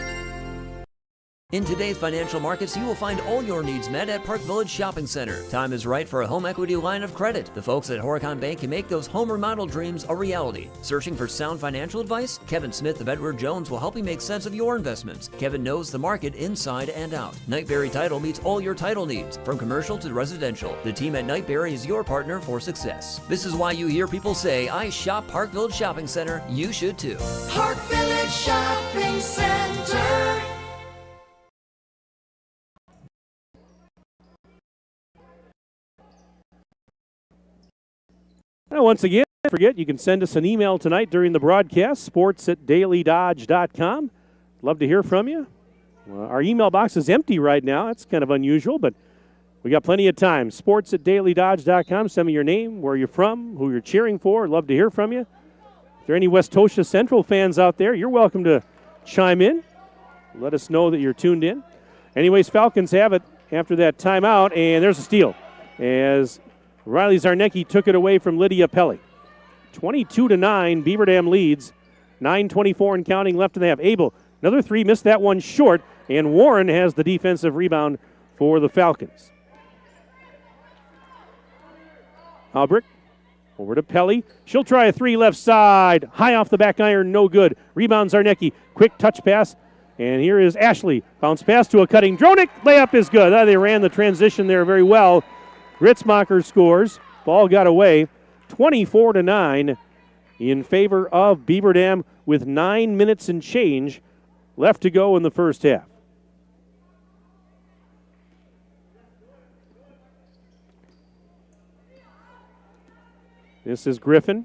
In today's financial markets, you will find all your needs met at Park Village Shopping Center. Time is right for a home equity line of credit. The folks at Horicon Bank can make those home remodel dreams a reality. Searching for sound financial advice? Kevin Smith of Edward Jones will help you make sense of your investments. Kevin knows the market inside and out. Knightberry Title meets all your title needs, from commercial to residential. The team at Knightberry is your partner for success. This is why you hear people say, I shop Park Village Shopping Center. You should too. Park Village Shopping Center. Now, once again, don't forget you can send us an email tonight during the broadcast, sports@dailydodge.com. Love to hear from you. Our email box is empty right now. That's kind of unusual, but we got plenty of time. Sports@dailydodge.com. Send me your name, where you're from, who you're cheering for. Love to hear from you. If there are any Westosha Central fans out there, you're welcome to chime in. Let us know that you're tuned in. Anyways, Falcons have it after that timeout, and there's a steal as Riley Zarnecki took it away from Lydia Pelly. 22-9, Beaver Dam leads. 9:24 and counting left in the half. Abel, another three, missed that one short, and Warren has the defensive rebound for the Falcons. Halbrick over to Pelly. She'll try a three left side. High off the back iron, no good. Rebound Zarnecki. Quick touch pass. And here is Ashley. Bounce pass to a cutting Dronick. Layup is good. They ran the transition there very well. Gritzmacher scores. Ball got away. 24-9 in favor of Beaver Dam with 9 minutes and change left to go in the first half. This is Griffin.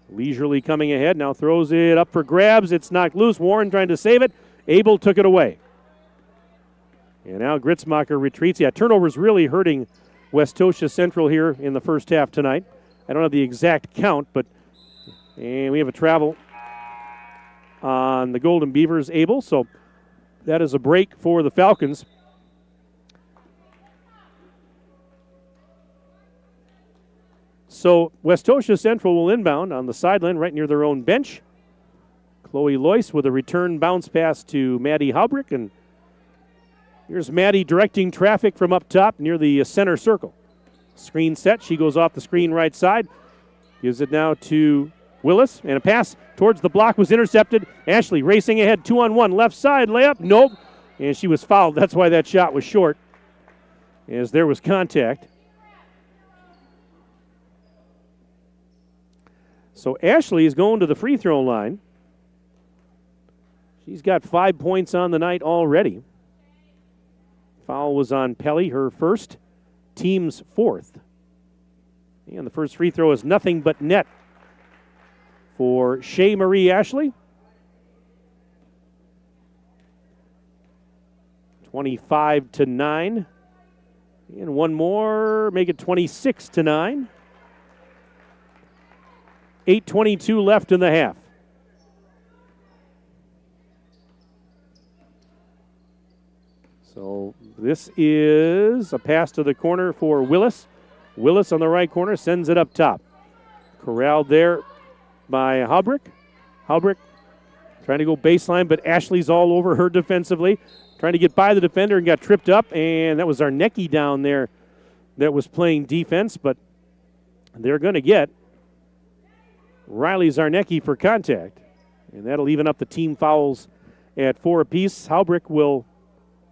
Leisurely coming ahead. Now throws it up for grabs. It's knocked loose. Warren trying to save it. Abel took it away. And now Gritzmacher retreats. Yeah, turnovers really hurting Westosha Central here in the first half tonight. I don't have the exact count, but and we have a travel on the Golden Beavers, Abel. So that is a break for the Falcons. So Westosha Central will inbound on the sideline right near their own bench. Chloe Loyce with a return bounce pass to Maddie Haubrick. And here's Maddie directing traffic from up top near the center circle. Screen set. She goes off the screen right side. Gives it now to Willis. And a pass towards the block was intercepted. Ashley racing ahead. 2-on-1. Left side layup. Nope. And she was fouled. That's why that shot was short, as there was contact. So Ashley is going to the free throw line. She's got 5 points on the night already. Foul was on Pelly, her first, team's fourth. And the first free throw is nothing but net for Shea Marie Ashley. 25-9. And one more, make it 26-9. 8:22 left in the half. So this is a pass to the corner for Willis. Willis on the right corner sends it up top. Corralled there by Haubrick. Haubrick trying to go baseline, but Ashley's all over her defensively. Trying to get by the defender and got tripped up, and that was Zarnecki down there that was playing defense, but they're going to get Riley Zarnecki for contact, and that'll even up the team fouls at 4 apiece. Haubrick will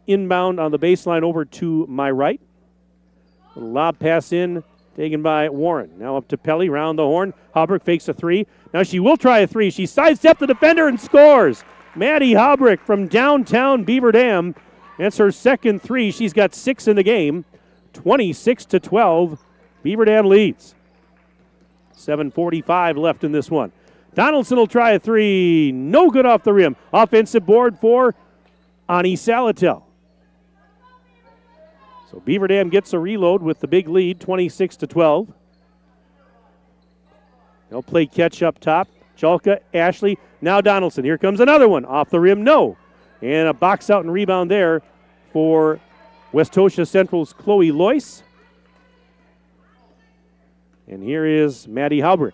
inbound on the baseline over to my right. A lob pass in, taken by Warren. Now up to Pelly, round the horn. Haubrick fakes a three. Now she will try a three. She sidesteps the defender and scores. Maddie Haubrick from downtown Beaver Dam. That's her second three. She's got 6 in the game. 26-12. Beaver Dam leads. 7:45 left in this one. Donaldson will try a three. No good off the rim. Offensive board for Ani Salatel. So Beaver Dam gets a reload with the big lead, 26-12. They'll play catch up top. Chalka, Ashley, now Donaldson. Here comes another one. Off the rim, no. And a box out and rebound there for Westosha Central's Chloe Loyce. And here is Maddie Haubrick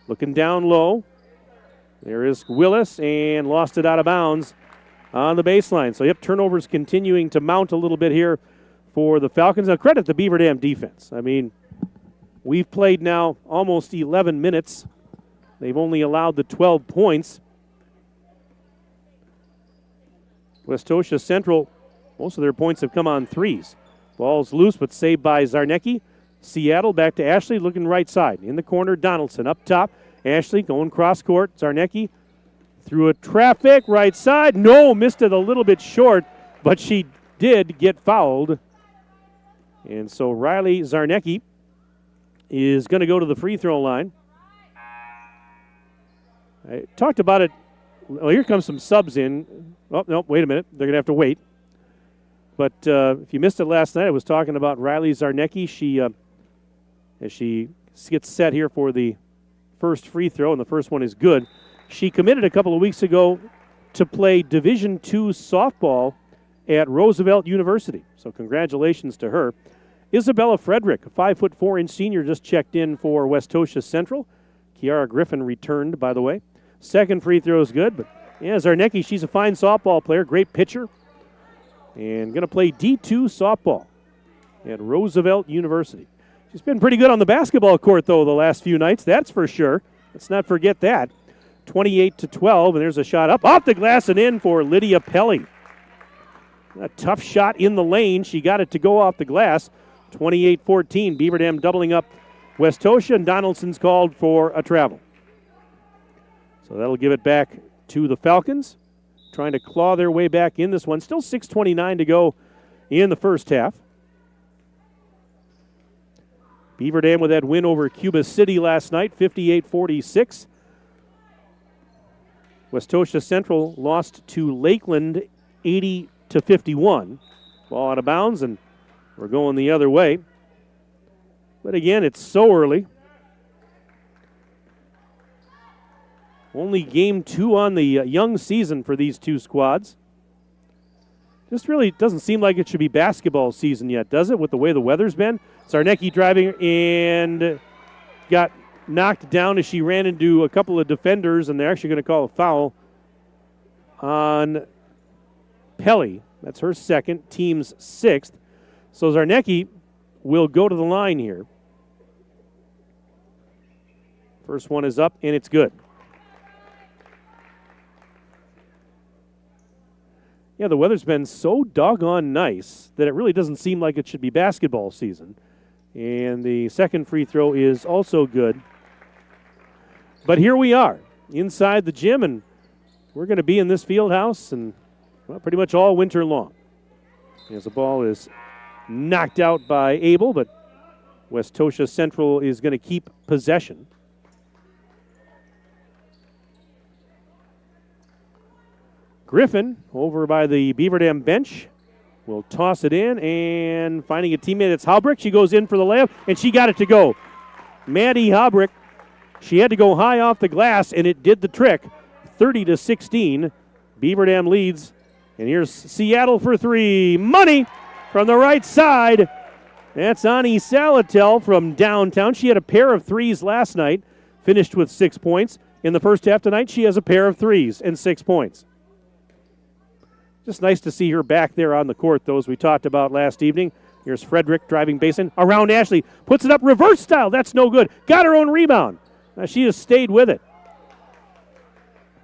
looking down low. There is Willis, and lost it out of bounds on the baseline. So, turnovers continuing to mount a little bit here for the Falcons. Now, credit the Beaver Dam defense. I mean, we've played now almost 11 minutes. They've only allowed the 12 points. Westosha Central, most of their points have come on threes. Ball's loose, but saved by Zarnecki. Seattle back to Ashley, looking right side. In the corner, Donaldson up top. Ashley going cross court. Zarnecki through a traffic, right side. No, missed it a little bit short, but she did get fouled. And so Riley Zarnecki is going to go to the free throw line. I talked about it. Well, here comes some subs in. Oh, no, wait a minute. They're going to have to wait. But if you missed it last night, I was talking about Riley Zarnecki. She, as she gets set here for the first free throw, and the first one is good. She committed a couple of weeks ago to play Division II softball at Roosevelt University. So congratulations to her. Isabella Frederick, a 5'4" senior, just checked in for Westosha Central. Kiara Griffin returned, by the way. Second free throw is good, but yeah, Zarnecki, she's a fine softball player, great pitcher, and going to play D2 softball at Roosevelt University. She's been pretty good on the basketball court, though, the last few nights, that's for sure. Let's not forget that. 28-12, and there's a shot up off the glass and in for Lydia Pelly. A tough shot in the lane. She got it to go off the glass. 28-14, Beaver Dam doubling up Westosha, and Donaldson's called for a travel. So that'll give it back to the Falcons, trying to claw their way back in this one. Still 6:29 to go in the first half. Beaver Dam with that win over Cuba City last night, 58-46. Westosha Central lost to Lakeland 80-51. Ball out of bounds, and we're going the other way. But again, it's so early. Only game 2 on the young season for these two squads. Just really doesn't seem like it should be basketball season yet, does it, with the way the weather's been? Zarnecki driving and got knocked down as she ran into a couple of defenders, and they're actually going to call a foul on Pelly. That's her second, team's 6th. So Zarnecki will go to the line here. First one is up, and it's good. Yeah, the weather's been so doggone nice that it really doesn't seem like it should be basketball season. And the second free throw is also good. But here we are inside the gym, and we're going to be in this field house and pretty much all winter long. As the ball is knocked out by Abel, but Westosha Central is going to keep possession. Griffin over by the Beaver Dam bench will toss it in, and finding a teammate, it's Halbrick. She goes in for the layup, and she got it to go. Maddie Halbrick, she had to go high off the glass, and it did the trick. 30-16, Beaver Dam leads. And here's Seattle for 3. Money from the right side. That's Ani Salatel from downtown. She had a pair of threes last night, finished with 6 points. In the first half tonight, she has a pair of threes and 6 points. Just nice to see her back there on the court, those we talked about last evening. Here's Frederick driving baseline around Ashley. Puts it up reverse style. That's no good. Got her own rebound. She has stayed with it.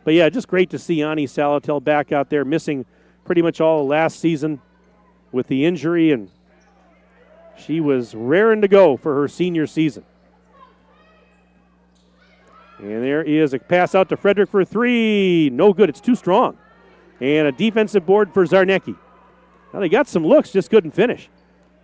But yeah, just great to see Ani Salatel back out there, missing pretty much all of last season with the injury, and she was raring to go for her senior season. And there is a pass out to Frederick for 3. No good. It's too strong. And a defensive board for Zarnecki. Now they got some looks, just couldn't finish.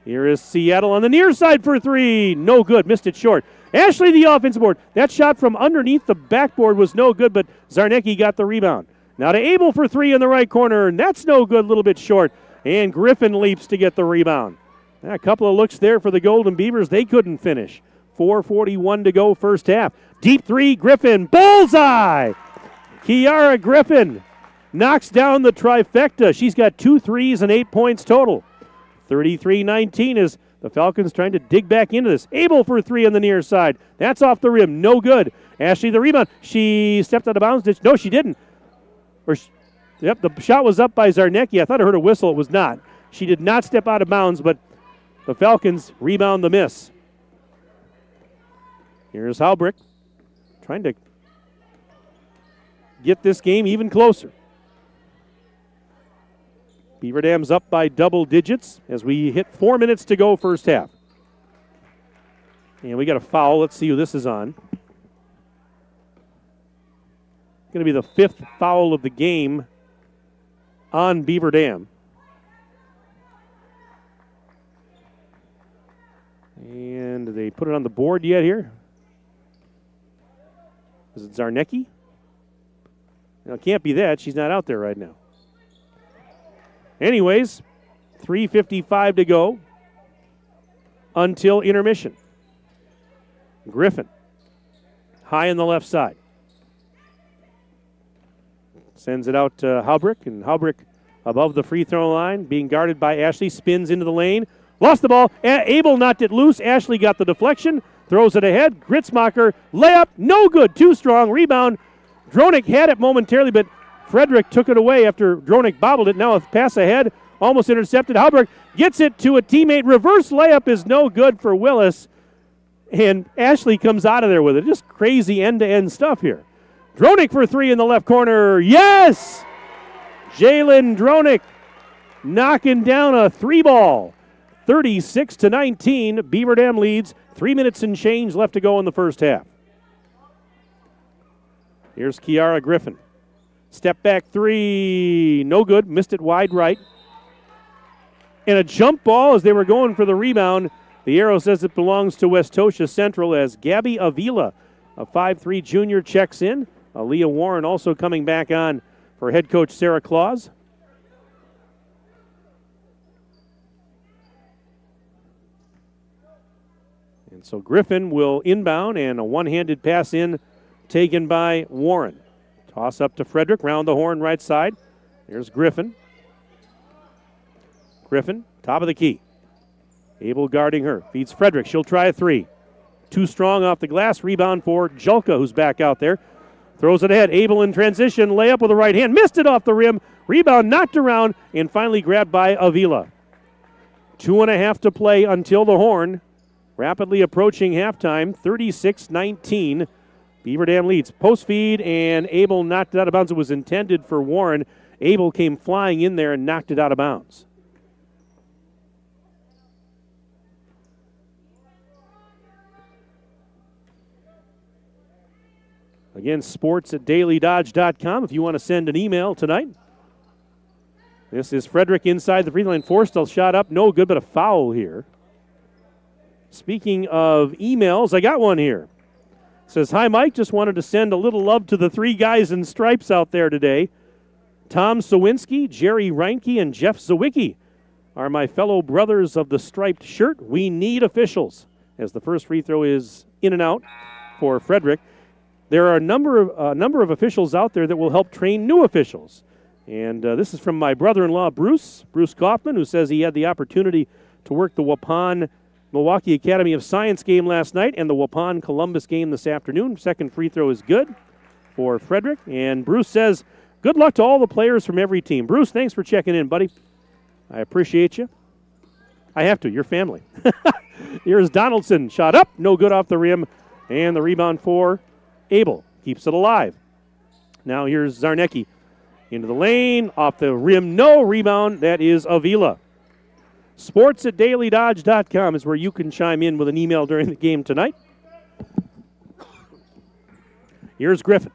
Here is Seattle on the near side for 3. No good. Missed it short. Ashley, the offensive board. That shot from underneath the backboard was no good, but Zarnecki got the rebound. Now to Abel for 3 in the right corner, and that's no good, a little bit short. And Griffin leaps to get the rebound. A couple of looks there for the Golden Beavers. They couldn't finish. 4:41 to go first half. Deep 3, Griffin. Bullseye! Kiara Griffin knocks down the trifecta. She's got 2 threes and 8 points total. 33-19 as the Falcons trying to dig back into this. Abel for 3 on the near side. That's off the rim. No good. Ashley the rebound. She stepped out of bounds. No, she didn't. Yep, the shot was up by Zarnecki. I thought I heard a whistle. It was not. She did not step out of bounds, but the Falcons rebound the miss. Here's Halbrick trying to get this game even closer. Beaver Dam's up by double digits as we hit 4 minutes to go first half. And we got a foul. Let's see who this is on. Going to be the 5th foul of the game on Beaver Dam. And they put it on the board yet here? Is it Zarnecki? No, it can't be that. She's not out there right now. Anyways, 3:55 to go until intermission. Griffin, high on the left side. Sends it out to Halbrick, and Halbrick above the free throw line, being guarded by Ashley, spins into the lane. Lost the ball. Abel knocked it loose. Ashley got the deflection, throws it ahead. Gritzmacher, layup, no good, too strong. Rebound. Dronick had it momentarily, but Frederick took it away after Dronick bobbled it. Now a pass ahead, almost intercepted. Halbrick gets it to a teammate. Reverse layup is no good for Willis. And Ashley comes out of there with it. Just crazy end-to-end stuff here. Dronick for 3 in the left corner. Yes! Jalen Dronick knocking down a 3-ball. 36-19. Beaver Dam leads. 3 minutes and change left to go in the first half. Here's Kiara Griffin. Step back 3. No good. Missed it wide right. And a jump ball as they were going for the rebound. The arrow says it belongs to Westosha Central as Gabby Avila, a 5'3 junior, checks in. Aaliyah Warren also coming back on for head coach Sarah Claus. And so Griffin will inbound, and a one-handed pass in taken by Warren. Toss up to Frederick, round the horn right side. There's Griffin. Griffin, top of the key. Abel guarding her. Feeds Frederick. She'll try a three. Too strong off the glass. Rebound for Julka, who's back out there. Throws it ahead. Abel in transition. Layup with the right hand. Missed it off the rim. Rebound knocked around and finally grabbed by Avila. 2.5 to play until the horn. Rapidly approaching halftime. 36-19. Beaver Dam leads. Post feed, and Abel knocked it out of bounds. It was intended for Warren. Abel came flying in there and knocked it out of bounds. Again, sports@dailydodge.com if you want to send an email tonight. This is Frederick inside the free line. Forced a shot up. No good, but a foul here. Speaking of emails, I got one here. It says, hi, Mike. Just wanted to send a little love to the three guys in stripes out there today. Tom Sawinski, Jerry Reinke, and Jeff Zawicki are my fellow brothers of the striped shirt. We need officials. As the first free throw is in and out for Frederick. There are a number of officials out there that will help train new officials. And this is from my brother-in-law, Bruce Kaufman, who says he had the opportunity to work the Waupun Milwaukee Academy of Science game last night and the Waupun Columbus game this afternoon. Second free throw is good for Frederick. And Bruce says, good luck to all the players from every team. Bruce, thanks for checking in, buddy. I appreciate you. I have to. You're family. Here's Donaldson. Shot up. No good off the rim. And the rebound for Abel. Keeps it alive. Now here's Zarnecki. Into the lane. Off the rim. No rebound. That is Avila. Sports@dailydodge.com is where you can chime in with an email during the game tonight. Here's Griffin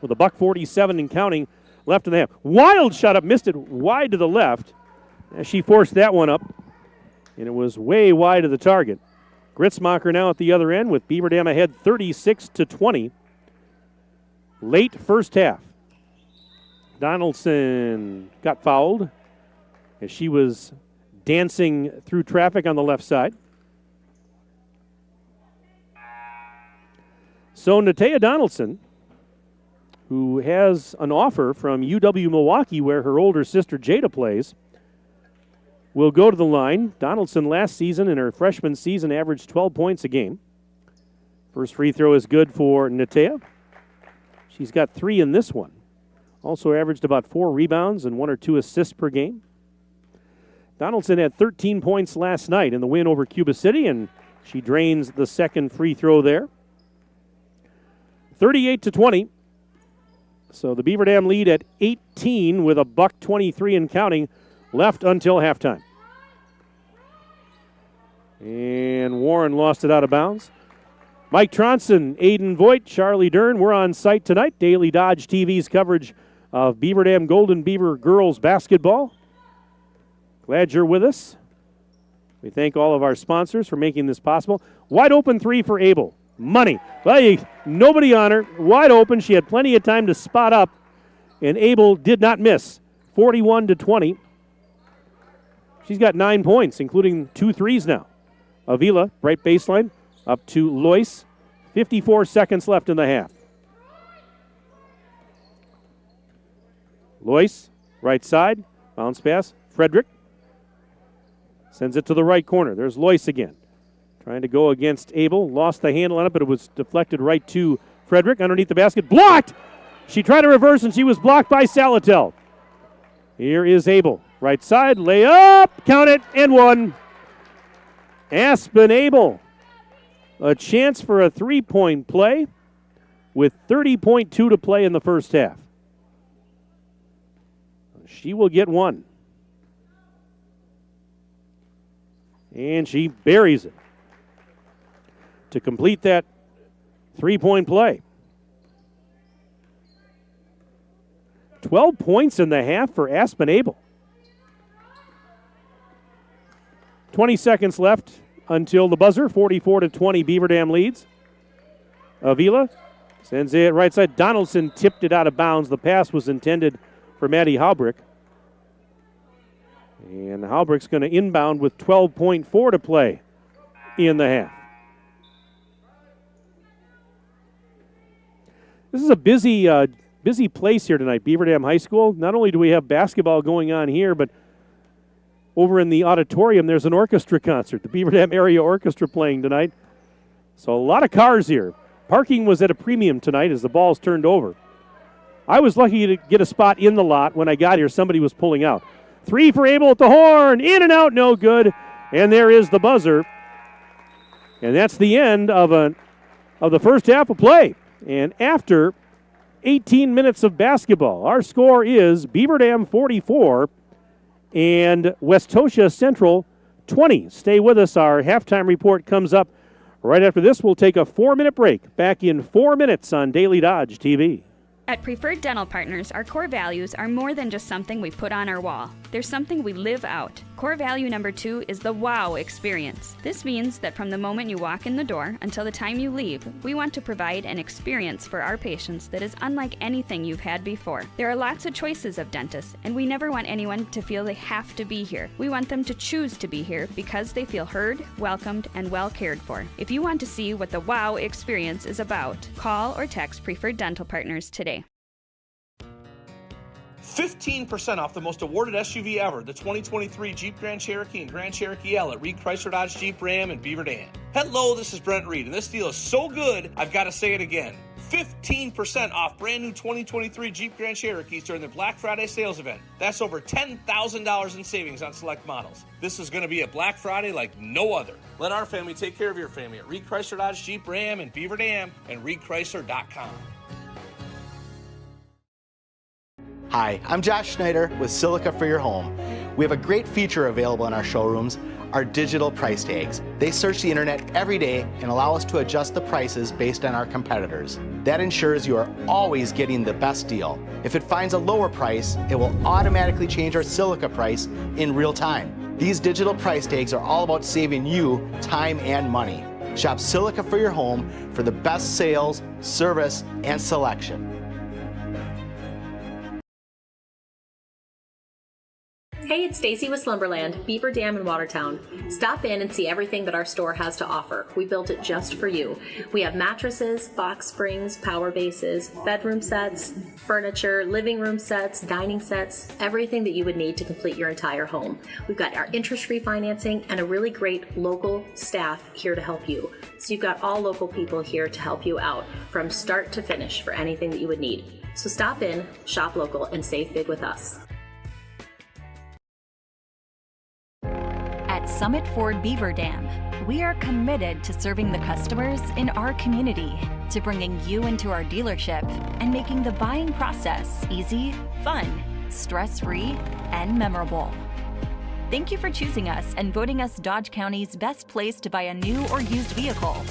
with a $147 and counting left in the half. Wild shot up, missed it wide to the left. As she forced that one up, and it was way wide of the target. Gritzmacher now at the other end with Beaver Dam ahead 36-20. Late first half. Donaldson got fouled as she was dancing through traffic on the left side. So Natea Donaldson, who has an offer from UW Milwaukee where her older sister Jada plays, will go to the line. Donaldson last season in her freshman season averaged 12 points a game. First free throw is good for Natea. She's got 3 in this one. Also averaged about 4 rebounds and 1 or 2 assists per game. Donaldson had 13 points last night in the win over Cuba City, and she drains the second free throw there. 38-20. So the Beaver Dam lead at 18 with a $123 and counting left until halftime. And Warren lost it out of bounds. Mike Tronson, Aiden Voigt, Charlie Dern, we're on site tonight. Daily Dodge TV's coverage of Beaver Dam Golden Beaver girls basketball. Glad you're with us. We thank all of our sponsors for making this possible. Wide open three for Abel. Money. Well, nobody on her. Wide open. She had plenty of time to spot up, and Abel did not miss. 41-20. She's got 9 points, including 2 threes now. Avila, right baseline, up to Lois. 54 seconds left in the half. Lois, right side, bounce pass. Frederick sends it to the right corner. There's Lois again. Trying to go against Abel. Lost the handle on it, but it was deflected right to Frederick. Underneath the basket. Blocked! She tried to reverse, and she was blocked by Salatel. Here is Abel. Right side, layup, count it, and one. Aspen Abel. A chance for a three-point play with 30.2 to play in the first half. She will get one. And she buries it to complete that three-point play. 12 points in the half for Aspen Abel. 20 seconds left until the buzzer. 44-20, Beaver Dam leads. Avila sends it right side. Donaldson tipped it out of bounds. The pass was intended for Maddie Halbrick. And Halbrick's going to inbound with 12.4 to play in the half. This is a busy place here tonight, Beaver Dam High School. Not only do we have basketball going on here, but over in the auditorium, there's an orchestra concert. The Beaver Dam Area Orchestra playing tonight. So a lot of cars here. Parking was at a premium tonight as the ball's turned over. I was lucky to get a spot in the lot. When I got here, somebody was pulling out. 3 for Abel at the horn. In and out, no good. And there is the buzzer. And that's the end of the first half of play. And after 18 minutes of basketball, our score is Beaver Dam 44 and Westosha Central 20. Stay with us. Our halftime report comes up right after this. We'll take a 4-minute break. Back in 4 minutes on Daily Dodge TV. At Preferred Dental Partners, our core values are more than just something we put on our wall. They're something we live out. Core value number 2 is the wow experience. This means that from the moment you walk in the door until the time you leave, we want to provide an experience for our patients that is unlike anything you've had before. There are lots of choices of dentists, and we never want anyone to feel they have to be here. We want them to choose to be here because they feel heard, welcomed, and well cared for. If you want to see what the wow experience is about, call or text Preferred Dental Partners today. 15% off the most awarded SUV ever, the 2023 Jeep Grand Cherokee and Grand Cherokee L at Reed Chrysler Dodge Jeep Ram in Beaver Dam. Hello, this is Brent Reed, and this deal is so good, I've got to say it again. 15% off brand new 2023 Jeep Grand Cherokees during the Black Friday sales event. That's over $10,000 in savings on select models. This is going to be a Black Friday like no other. Let our family take care of your family at Reed Chrysler Dodge Jeep Ram in Beaver Dam and ReedChrysler.com. Hi, I'm Josh Schneider with Silica for Your Home. We have a great feature available in our showrooms, our digital price tags. They search the internet every day and allow us to adjust the prices based on our competitors. That ensures you are always getting the best deal. If it finds a lower price, it will automatically change our Silica price in real time. These digital price tags are all about saving you time and money. Shop Silica for Your Home for the best sales, service, and selection. Hey, it's Stacy with Slumberland, Beaver Dam in Watertown. Stop in and see everything that our store has to offer. We built it just for you. We have mattresses, box springs, power bases, bedroom sets, furniture, living room sets, dining sets, everything that you would need to complete your entire home. We've got our interest-free financing and a really great local staff here to help you. So you've got all local people here to help you out from start to finish for anything that you would need. So stop in, shop local, and save big with us. At Summit Ford Beaver Dam, we are committed to serving the customers in our community, to bringing you into our dealership and making the buying process easy, fun, stress-free, and memorable. Thank you for choosing us and voting us Dodge County's best place to buy a new or used vehicle.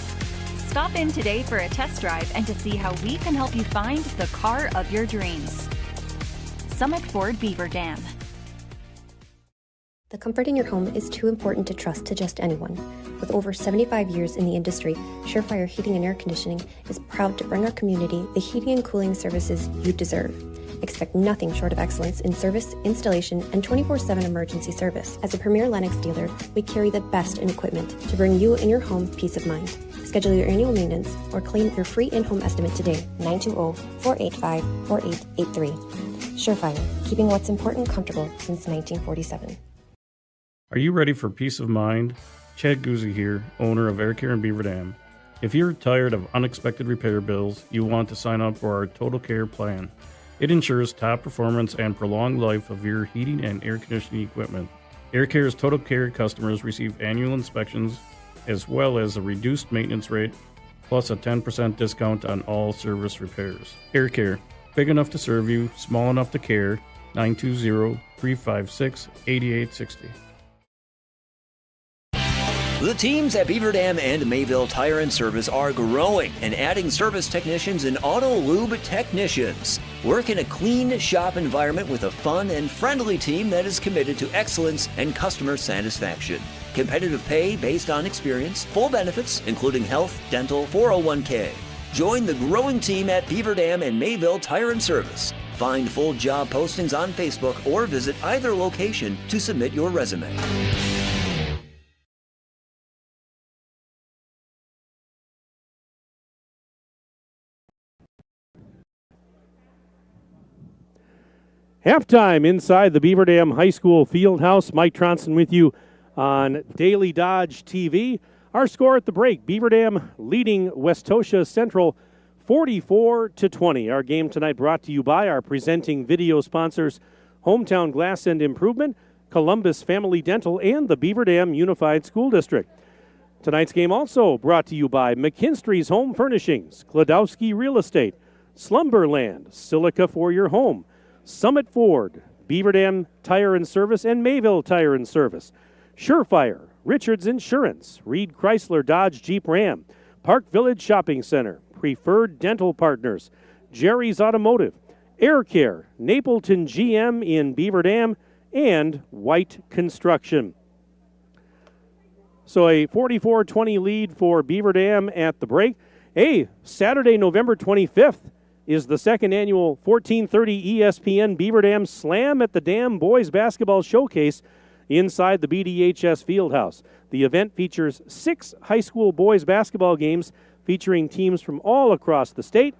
Stop in today for a test drive and to see how we can help you find the car of your dreams. Summit Ford Beaver Dam. The comfort in your home is too important to trust to just anyone. With over 75 years in the industry, Surefire Heating and Air Conditioning is proud to bring our community the heating and cooling services you deserve. Expect nothing short of excellence in service, installation, and 24/7 emergency service. As a premier Lennox dealer, we carry the best in equipment to bring you and your home peace of mind. Schedule your annual maintenance or claim your free in-home estimate today, 920-485-4883. Surefire, keeping what's important comfortable since 1947. Are you ready for peace of mind? Chad Guzzi here, owner of Air Care in Beaver Dam. If you're tired of unexpected repair bills, you want to sign up for our Total Care plan. It ensures top performance and prolonged life of your heating and air conditioning equipment. Air Care's Total Care customers receive annual inspections as well as a reduced maintenance rate, plus a 10% discount on all service repairs. Air Care, big enough to serve you, small enough to care, 920-356-8860. The teams at Beaver Dam and Mayville Tire and Service are growing and adding service technicians and auto lube technicians. Work in a clean shop environment with a fun and friendly team that is committed to excellence and customer satisfaction. Competitive pay based on experience, full benefits, including health, dental, 401k. Join the growing team at Beaver Dam and Mayville Tire and Service. Find full job postings on Facebook or visit either location to submit your resume. Halftime inside the Beaver Dam High School Fieldhouse. Mike Tronson with you on Daily Dodge TV. Our score at the break, Beaver Dam leading Westosha Central 44-20. Our game tonight brought to you by our presenting video sponsors, Hometown Glass and Improvement, Columbus Family Dental, and the Beaver Dam Unified School District. Tonight's game also brought to you by McKinstry's Home Furnishings, Kladowski Real Estate, Slumberland, Silica for your home, Summit Ford, Beaver Dam Tire and Service, and Mayville Tire and Service, Surefire, Richards Insurance, Reed Chrysler Dodge Jeep Ram, Park Village Shopping Center, Preferred Dental Partners, Jerry's Automotive, Air Care, Napleton GM in Beaver Dam, and White Construction. So a 44-20 lead for Beaver Dam at the break. Hey, Saturday, November 25th, is the second annual 1430 ESPN Beaver Dam Slam at the Dam Boys Basketball Showcase inside the BDHS Fieldhouse. The event features 6 high school boys basketball games featuring teams from all across the state.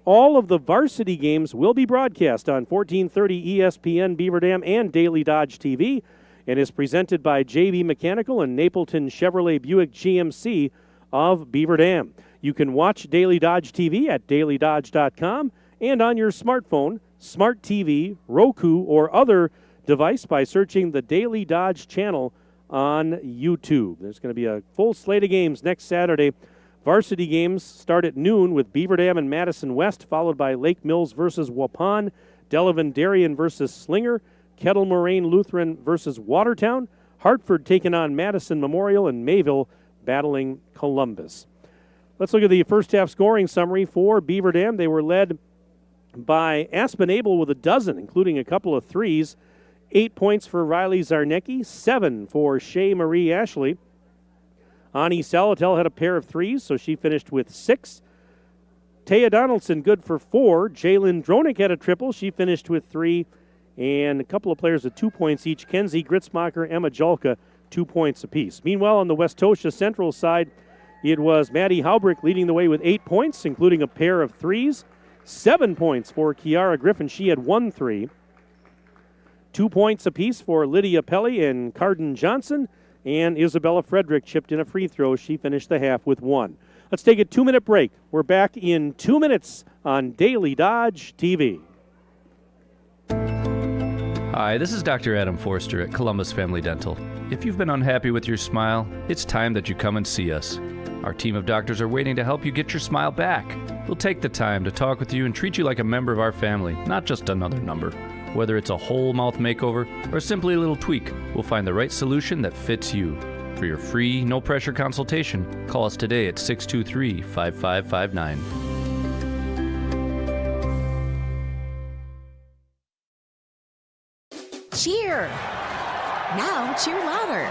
All of the varsity games will be broadcast on 1430 ESPN Beaver Dam and Daily Dodge TV and is presented by JB Mechanical and Napleton Chevrolet Buick GMC of Beaver Dam. You can watch Daily Dodge TV at dailydodge.com and on your smartphone, smart TV, Roku, or other device by searching the Daily Dodge channel on YouTube. There's going to be a full slate of games next Saturday. Varsity games start at noon with Beaver Dam and Madison West, followed by Lake Mills versus Waupun, Delavan Darien versus Slinger, Kettle Moraine Lutheran versus Watertown, Hartford taking on Madison Memorial, and Mayville battling Columbus. Let's look at the first half scoring summary for Beaver Dam. They were led by Aspen Abel with a dozen, including a couple of threes. 8 points for Riley Zarnecki, 7 for Shea Marie Ashley. Ani Salatel had a pair of threes, so she finished with 6. Taya Donaldson good for 4. Jalen Dronick had a triple. She finished with 3. And a couple of players with 2 points each. Kenzie Gritzmacher, Emma Jalka, 2 points apiece. Meanwhile, on the Westosha Central side, it was Maddie Haubrick leading the way with 8 points, including a pair of threes. 7 points for Kiara Griffin. She had 1 3. 2 points apiece for Lydia Pelly and Carden Johnson. And Isabella Frederick chipped in a free throw. She finished the half with 1. Let's take a 2-minute break. We're back in 2 minutes on Daily Dodge TV. Hi, this is Dr. Adam Forster at Columbus Family Dental. If you've been unhappy with your smile, it's time that you come and see us. Our team of doctors are waiting to help you get your smile back. We'll take the time to talk with you and treat you like a member of our family, not just another number. Whether it's a whole mouth makeover or simply a little tweak, we'll find the right solution that fits you. For your free, no-pressure consultation, call us today at 623-5559. Cheer! Now cheer louder.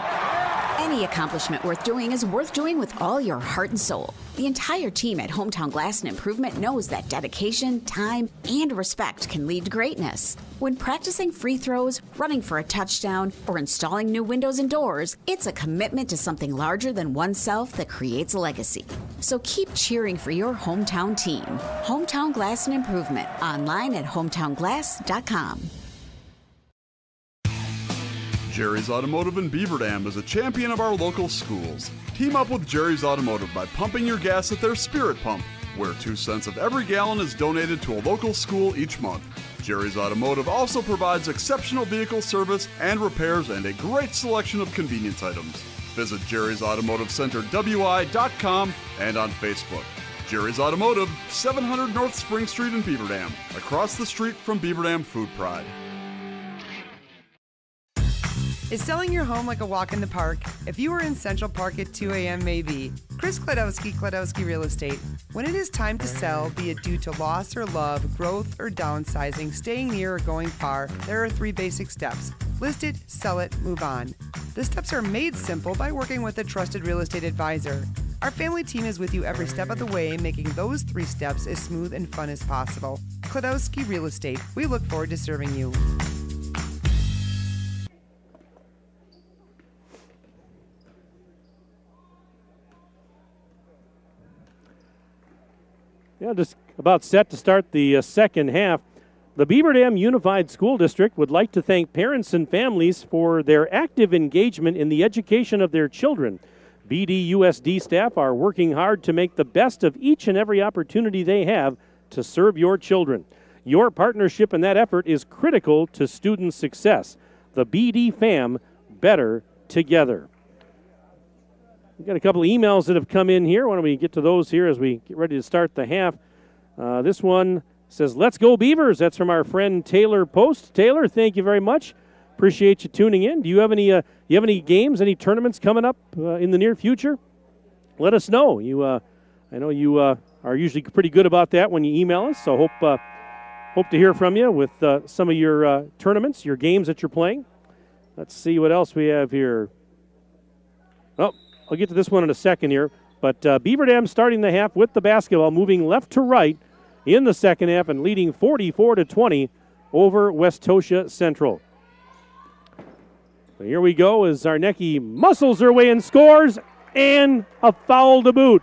Any accomplishment worth doing is worth doing with all your heart and soul. The entire team at Hometown Glass and Improvement knows that dedication, time, and respect can lead to greatness. When practicing free throws, running for a touchdown, or installing new windows and doors, it's a commitment to something larger than oneself that creates a legacy. So keep cheering for your hometown team. Hometown Glass and Improvement, online at hometownglass.com. Jerry's Automotive in Beaver Dam is a champion of our local schools. Team up with Jerry's Automotive by pumping your gas at their Spirit Pump, where 2 cents of every gallon is donated to a local school each month. Jerry's Automotive also provides exceptional vehicle service and repairs and a great selection of convenience items. Visit Jerry's Automotive Center WI.com and on Facebook. Jerry's Automotive, 700 North Spring Street in Beaver Dam, across the street from Beaver Dam Food Pride. Is selling your home like a walk in the park? If you were in Central Park at 2 a.m., maybe. Chris Kladowski Real Estate. When it is time to sell, be it due to loss or love, growth or downsizing, staying near or going far, there are 3 basic steps. List it, sell it, move on. The steps are made simple by working with a trusted real estate advisor. Our family team is with you every step of the way, making those 3 steps as smooth and fun as possible. Kladowski Real Estate. We look forward to serving you. Yeah, just about set to start the second half. The Beaver Dam Unified School District would like to thank parents and families for their active engagement in the education of their children. BDUSD staff are working hard to make the best of each and every opportunity they have to serve your children. Your partnership in that effort is critical to student success. The BD fam, better together. We've got a couple of emails that have come in here. Why don't we get to those here as we get ready to start the half? This one says, "Let's go Beavers." That's from our friend Taylor Post. Taylor, thank you very much. Appreciate you tuning in. Do you have any games, any tournaments coming up in the near future? Let us know. I know you are usually pretty good about that when you email us. So hope to hear from you with some of your tournaments, your games that you're playing. Let's see what else we have here. Oh, I'll get to this one in a second here. But Beaver Dam starting the half with the basketball, moving left to right in the second half and leading 44-20 over Westosha Central. So here we go as Zarnecki muscles her way and scores, and a foul to boot.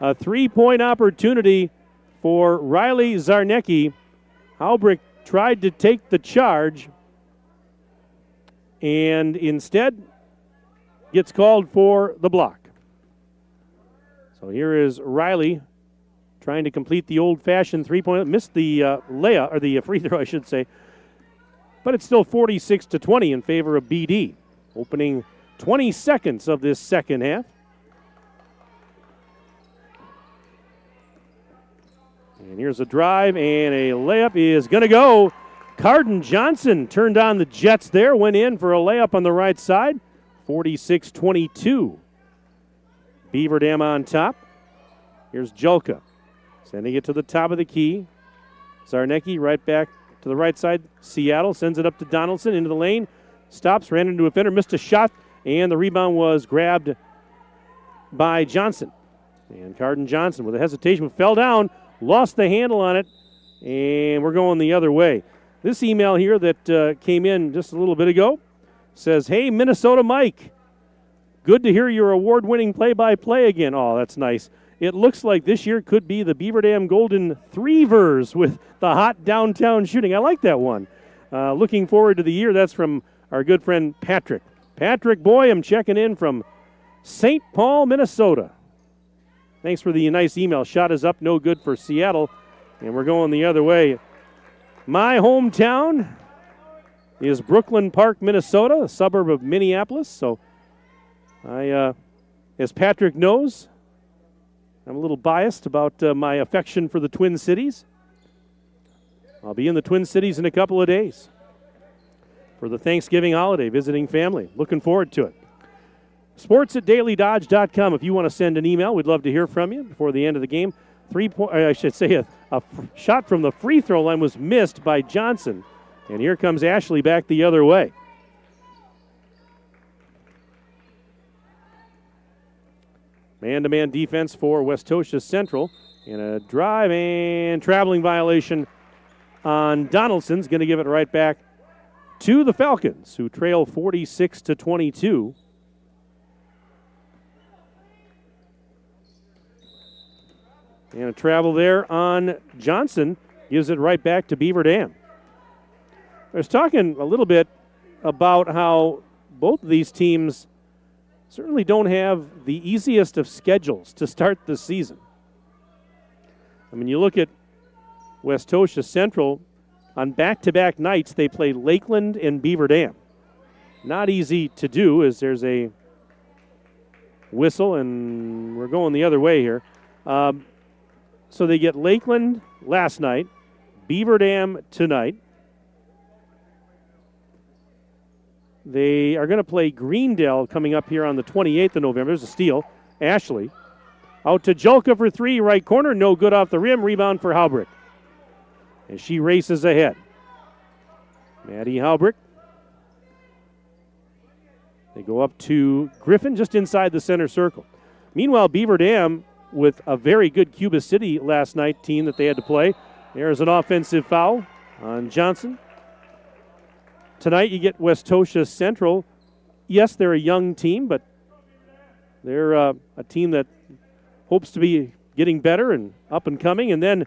A 3-point opportunity for Riley Zarnecki. Halbrick tried to take the charge and instead gets called for the block. So here is Riley trying to complete the old-fashioned 3-point. Missed the layup, or the free throw, I should say. But it's still 46-20 in favor of BD. Opening 20 seconds of this second half. And here's a drive, and a layup is going to go. Carden Johnson turned on the Jets there, went in for a layup on the right side. 46-22. Beaver Dam on top. Here's Julka. Sending it to the top of the key. Zarnecki right back to the right side. Seattle sends it up to Donaldson into the lane. Stops, ran into a defender, missed a shot, and the rebound was grabbed by Johnson. And Carden Johnson with a hesitation fell down, lost the handle on it, and we're going the other way. This email here that came in just a little bit ago says, "Hey, Minnesota Mike, good to hear your award-winning play-by-play again." Oh, that's nice. It looks like this year could be the Beaver Dam Golden Threevers with the hot downtown shooting. I like that one. Looking forward to the year. That's from our good friend Patrick. Patrick, boy, I'm checking in from St. Paul, Minnesota. Thanks for the nice email. Shot is up, no good for Seattle, and we're going the other way. My hometown is Brooklyn Park, Minnesota, a suburb of Minneapolis. So as Patrick knows, I'm a little biased about my affection for the Twin Cities. I'll be in the Twin Cities in a couple of days for the Thanksgiving holiday, visiting family. Looking forward to it. Sports@dailydodge.com. If you want to send an email, we'd love to hear from you before the end of the game. A shot from the free throw line was missed by Johnson. And here comes Ashley back the other way. Man-to-man defense for Westosha Central. And a drive and traveling violation on Donaldson's going to give it right back to the Falcons, who trail 46-22. And a travel there on Johnson gives it right back to Beaver Dam. I was talking a little bit about how both of these teams certainly don't have the easiest of schedules to start the season. I mean, you look at Westosha Central, on back-to-back nights they play Lakeland and Beaver Dam. Not easy to do as there's a whistle, and we're going the other way here. So they get Lakeland last night, Beaver Dam tonight. They are going to play Greendale coming up here on the 28th of November. There's a steal. Ashley out to Julka for three, right corner. No good off the rim. Rebound for Haubrick. As she races ahead. Maddie Haubrick. They go up to Griffin just inside the center circle. Meanwhile, Beaver Dam with a very good Cuba City last night team that they had to play. There's an offensive foul on Johnson. Tonight you get Westosha Central. Yes, they're a young team, but they're a team that hopes to be getting better and up and coming. And then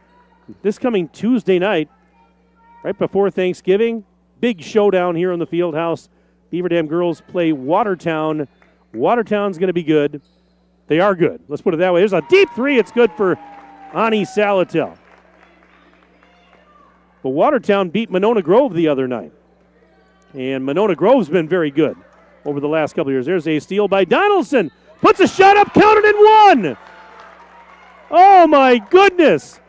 this coming Tuesday night, right before Thanksgiving, big showdown here in the field house. Beaver Dam girls play Watertown. Watertown's going to be good. They are good. Let's put it that way. There's a deep three. It's good for Ani Salatel. But Watertown beat Monona Grove the other night. And Monona Grove's been very good over the last couple of years. There's a steal by Donaldson. Puts a shot up, counted and one. Oh, my goodness.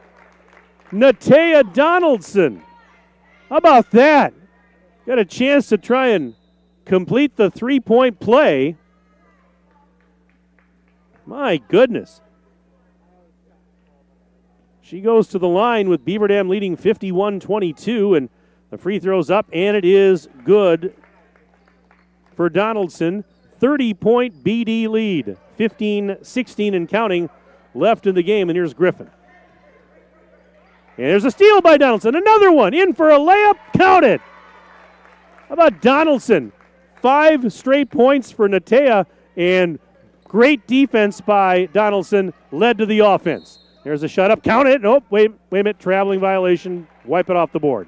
Natea Donaldson. How about that? Got a chance to try and complete the three-point play. My goodness. She goes to the line with Beaver Dam leading 51-22, and the free throw's up, and it is good for Donaldson. 30-point BD lead, 15-16 and counting left in the game, and here's Griffin. And there's a steal by Donaldson. Another one, in for a layup, counted. How about Donaldson? 5 straight points for Natea, and great defense by Donaldson led to the offense. There's a shot up, count it. Nope, wait a minute, traveling violation. Wipe it off the board.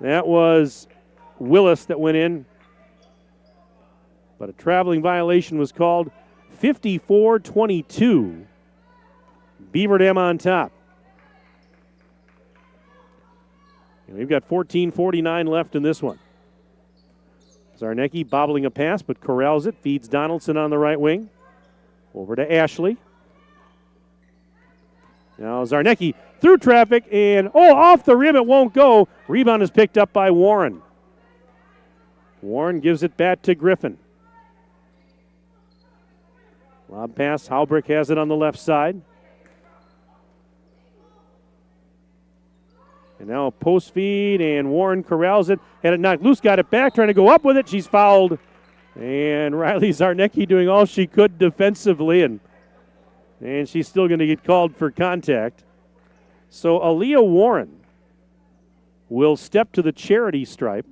That was Willis that went in. But a traveling violation was called. 54-22. Beaver Dam on top. And we've got 14:49 left in this one. Zarnecki bobbling a pass, but corrals it, feeds Donaldson on the right wing. Over to Ashley. Now Zarnecki through traffic, and off the rim, it won't go. Rebound is picked up by Warren. Warren gives it back to Griffin. Lob pass, Haubrick has it on the left side. And now a post feed, and Warren corrals it. Had it knocked loose, got it back, trying to go up with it. She's fouled. And Riley Zarnecki doing all she could defensively, and she's still going to get called for contact. So Aaliyah Warren will step to the charity stripe.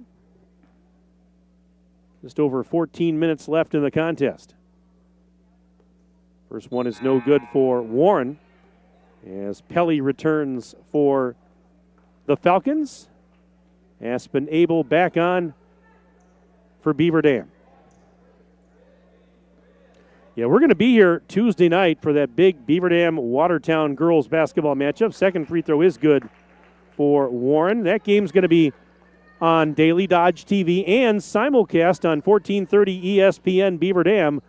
Just over 14 minutes left in the contest. First one is no good for Warren as Pelly returns for the Falcons. Aspen Abel back on for Beaver Dam. Yeah, we're going to be here Tuesday night for that big Beaver Dam Watertown girls basketball matchup. Second free throw is good for Warren. That game's going to be on Daily Dodge TV and simulcast on 1430 ESPN Beaver Dam.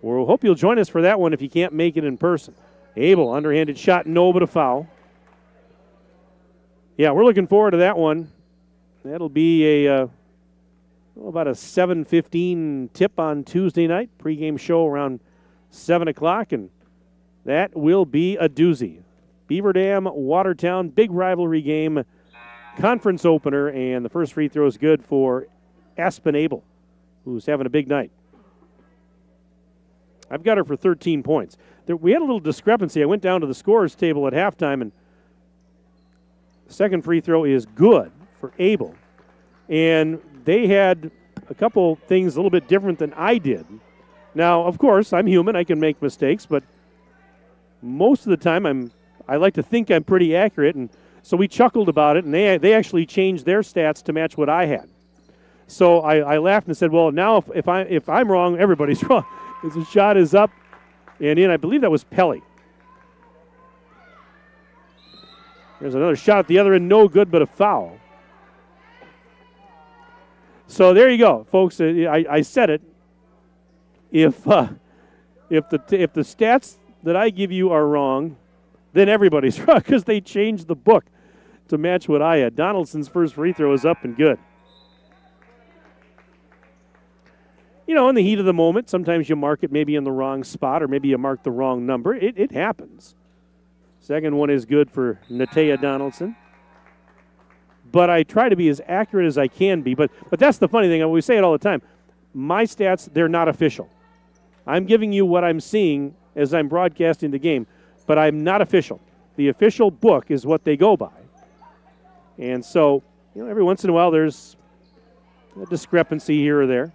We'll hope you'll join us for that one if you can't make it in person. Abel, underhanded shot, no, but a foul. Yeah, we're looking forward to that one. That'll be about a 7:15 tip on Tuesday night. Pregame show around 7 o'clock, and that will be a doozy. Beaver Dam, Watertown, big rivalry game, conference opener, and the first free throw is good for Aspen Abel, who's having a big night. I've got her for 13 points. We had a little discrepancy. I went down to the scorers table at halftime, and the second free throw is good for Abel. And they had a couple things a little bit different than I did. Now, of course, I'm human. I can make mistakes, but most of the time I like to think I'm pretty accurate, and so we chuckled about it, and they actually changed their stats to match what I had. So I laughed and said, well, now if I'm wrong, everybody's wrong. The shot is up and in. I believe that was Pelly. There's another shot at the other end, no good, but a foul. So there you go, folks. I said it. If the stats that I give you are wrong, then everybody's wrong because they changed the book to match what I had. Donaldson's first free throw is up and good. in the heat of the moment, sometimes you mark it maybe in the wrong spot or maybe you mark the wrong number. It happens. Second one is good for Natea Donaldson. But I try to be as accurate as I can be. But that's the funny thing. We say it all the time. My stats, they're not official. I'm giving you what I'm seeing as I'm broadcasting the game, but I'm not official. The official book is what they go by. And so, every once in a while there's a discrepancy here or there.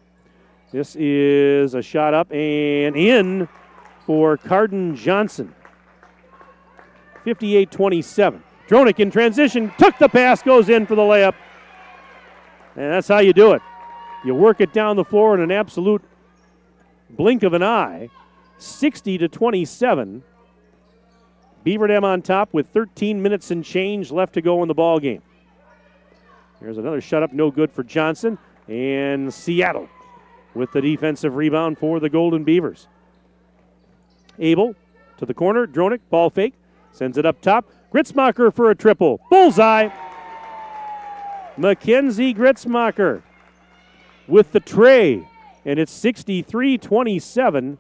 This is a shot up and in for Carden Johnson. 58-27. Dronick in transition, took the pass, goes in for the layup. And that's how you do it. You work it down the floor in an absolute blink of an eye. 60-27. Beaver Dam on top with 13 minutes and change left to go in the ball game. There's another shut up, no good for Johnson. And Seattle with the defensive rebound for the Golden Beavers. Abel to the corner, Dronick, ball fake, sends it up top. Gritzmacher for a triple. Bullseye. Mackenzie Gritzmacher with the tray. And it's 63-27.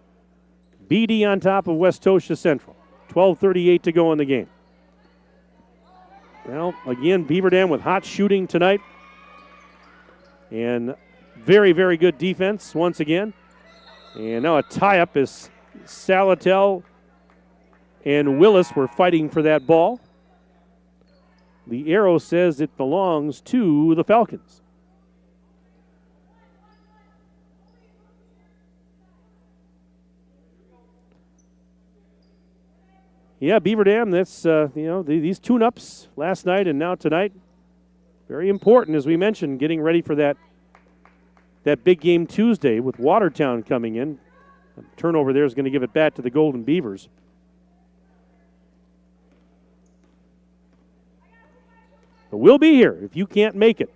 BD on top of Westosha Central. 12:38 to go in the game. Well, again, Beaver Dam with hot shooting tonight. And very, very good defense once again. And now a tie-up is Salatel and Willis were fighting for that ball. The arrow says it belongs to the Falcons. Yeah, Beaver Dam, that's, these tune-ups last night and now tonight, very important, as we mentioned, getting ready for that big game Tuesday with Watertown coming in. A turnover there is going to give it back to the Golden Beavers. But we'll be here if you can't make it.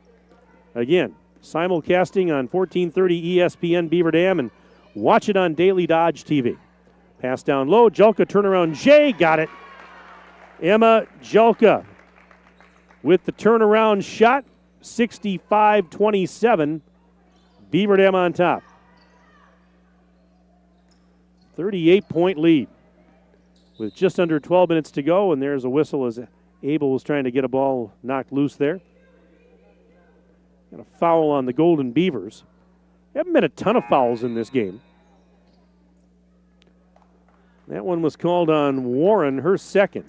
Again, simulcasting on 1430 ESPN Beaver Dam and watch it on Daily Dodge TV. Pass down low, Jelka turnaround, Jay got it. Emma Jelka with the turnaround shot, 65-27. Beaver Dam on top. 38-point lead with just under 12 minutes to go, and there's a whistle as Abel was trying to get a ball knocked loose there. Got a foul on the Golden Beavers. There haven't been a ton of fouls in this game. That one was called on Warren, her second.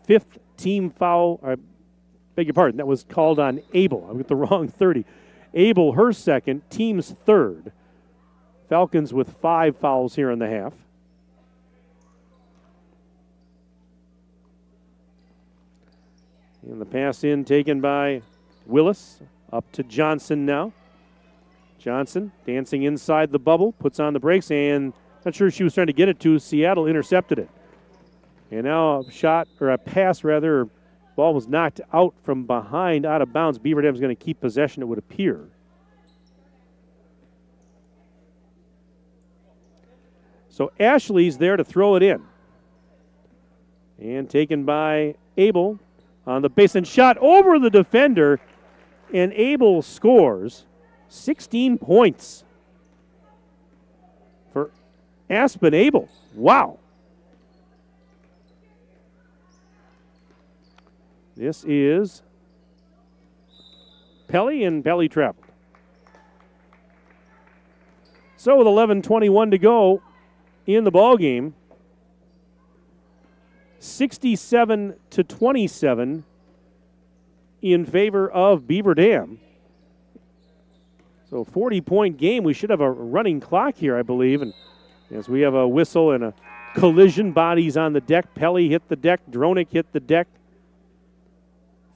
Fifth team foul, I beg your pardon, that was called on Abel. I got the wrong 30. Abel, her second, team's third. Falcons with 5 fouls here in the half. And the pass in taken by Willis. Up to Johnson now. Johnson dancing inside the bubble, puts on the brakes, and not sure she was trying to get it to. Seattle intercepted it. And now a pass, ball was knocked out from behind, out of bounds. Beaver Dam's going to keep possession, it would appear. So Ashley's there to throw it in. And taken by Abel on the baseline, shot over the defender, and Abel scores 16 points for Aspen Abel. Wow. This is Pelly, and Pelly traveled. So with 11:21 to go in the ball game, 67-27 in favor of Beaver Dam. So 40-point game. We should have a running clock here, I believe. And as we have a whistle and a collision, bodies on the deck. Pelly hit the deck. Dronick hit the deck.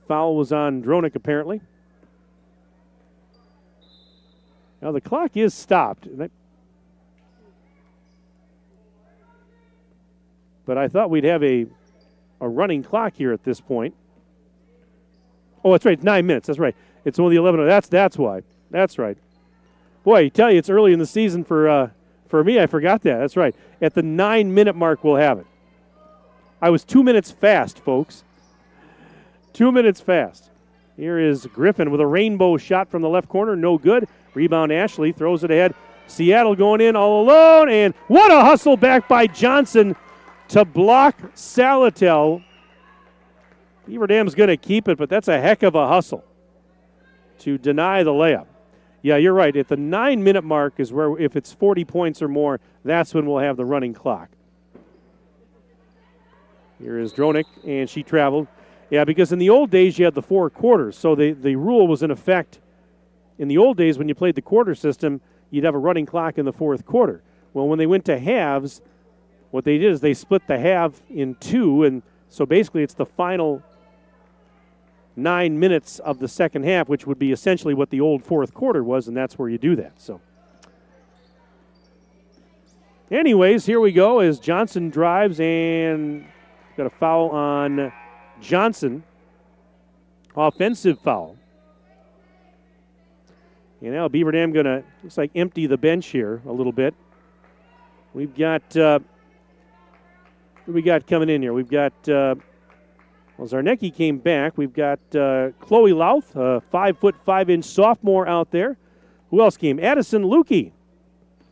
Foul was on Dronick, apparently. Now the clock is stopped. But I thought we'd have a running clock here at this point. Oh, that's right, 9 minutes. That's right. It's only 11. That's why. That's right. Boy, I tell you, it's early in the season for me. I forgot that. That's right. At the 9-minute mark, we'll have it. I was 2 minutes fast, folks. 2 minutes fast. Here is Griffin with a rainbow shot from the left corner. No good. Rebound Ashley, throws it ahead. Seattle going in all alone, and what a hustle back by Johnson to block Salatel. Beaver Dam's going to keep it, but that's a heck of a hustle to deny the layup. Yeah, you're right. At the 9-minute mark is where, if it's 40 points or more, that's when we'll have the running clock. Here is Dronick, and she traveled. Yeah, because in the old days you had the 4 quarters, so the rule was in effect. In the old days when you played the quarter system, you'd have a running clock in the 4th quarter. Well, when they went to halves, what they did is they split the half in 2, and so basically it's the final 9 minutes of the second half, which would be essentially what the old 4th quarter was, and that's where you do that. So, anyways, here we go as Johnson drives and got a foul on Johnson. Offensive foul. And now Beaver Dam going to, looks like, empty the bench here a little bit. We've got, what do we got coming in here? We've got, well, Zarnecki came back. We've got Chloe Louth, a 5'5" sophomore out there. Who else came? Addison Lukey,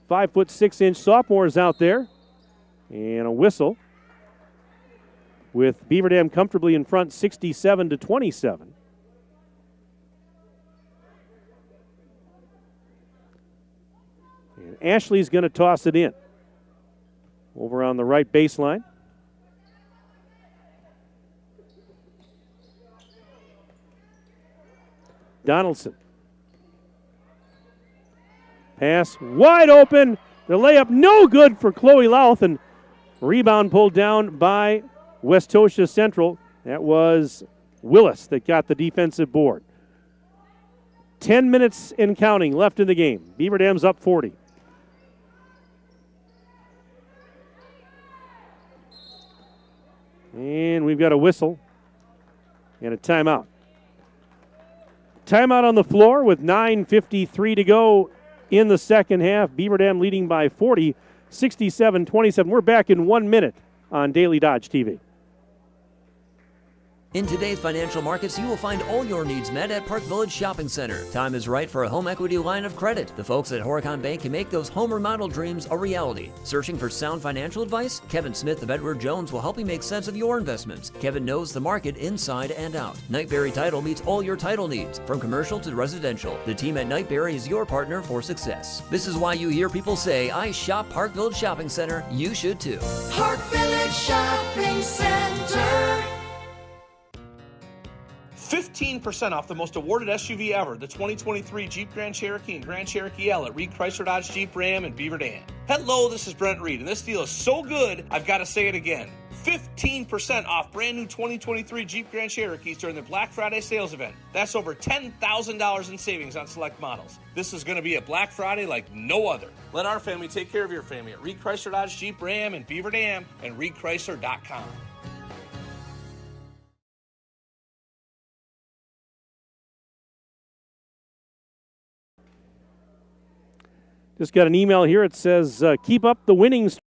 5'6" sophomore is out there. And a whistle with Beaver Dam comfortably in front, 67-27. And Ashley's going to toss it in. Over on the right baseline. Donaldson. Pass wide open. The layup no good for Chloe Louth, and rebound pulled down by Westosha Central. That was Willis that got the defensive board. 10 minutes and counting left in the game. Beaver Dam's up 40. And we've got a whistle and a timeout. Timeout on the floor with 9:53 to go in the second half. Beaver Dam leading by 40, 67-27. We're back in 1 minute on Daily Dodge TV. In today's financial markets, you will find all your needs met at Park Village Shopping Center. Time is right for a home equity line of credit. The folks at Horicon Bank can make those home remodel dreams a reality. Searching for sound financial advice? Kevin Smith of Edward Jones will help you make sense of your investments. Kevin knows the market inside and out. Knightberry Title meets all your title needs, from commercial to residential. The team at Knightberry is your partner for success. This is why you hear people say, I shop Park Village Shopping Center. You should too. Park Village Shopping Center. 15% off the most awarded SUV ever, the 2023 Jeep Grand Cherokee and Grand Cherokee L at Reed Chrysler Dodge Jeep Ram and Beaver Dam. Hello, this is Brent Reed, and this deal is so good, I've got to say it again. 15% off brand new 2023 Jeep Grand Cherokees during the Black Friday sales event. That's over $10,000 in savings on select models. This is going to be a Black Friday like no other. Let our family take care of your family at Reed Chrysler Dodge Jeep Ram and Beaver Dam and ReedChrysler.com. Just got an email here. It says, keep up the winning streak.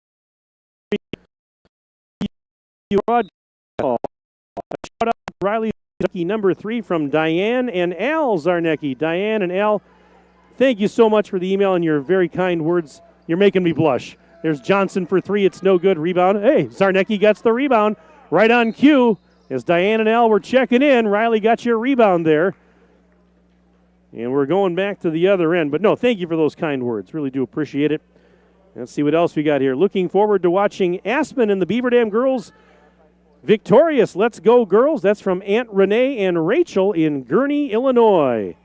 Shout out Riley Zarnecki, number 3 from Diane and Al Zarnecki. Diane and Al, thank you so much for the email and your very kind words. You're making me blush. There's Johnson for 3. It's no good. Rebound. Hey, Zarnecki gets the rebound. Right on cue. As Diane and Al were checking in, Riley got your rebound there. And we're going back to the other end. But no, thank you for those kind words. Really do appreciate it. Let's see what else we got here. Looking forward to watching Aspen and the Beaver Dam girls victorious. Let's go, girls. That's from Aunt Renee and Rachel in Gurnee, Illinois.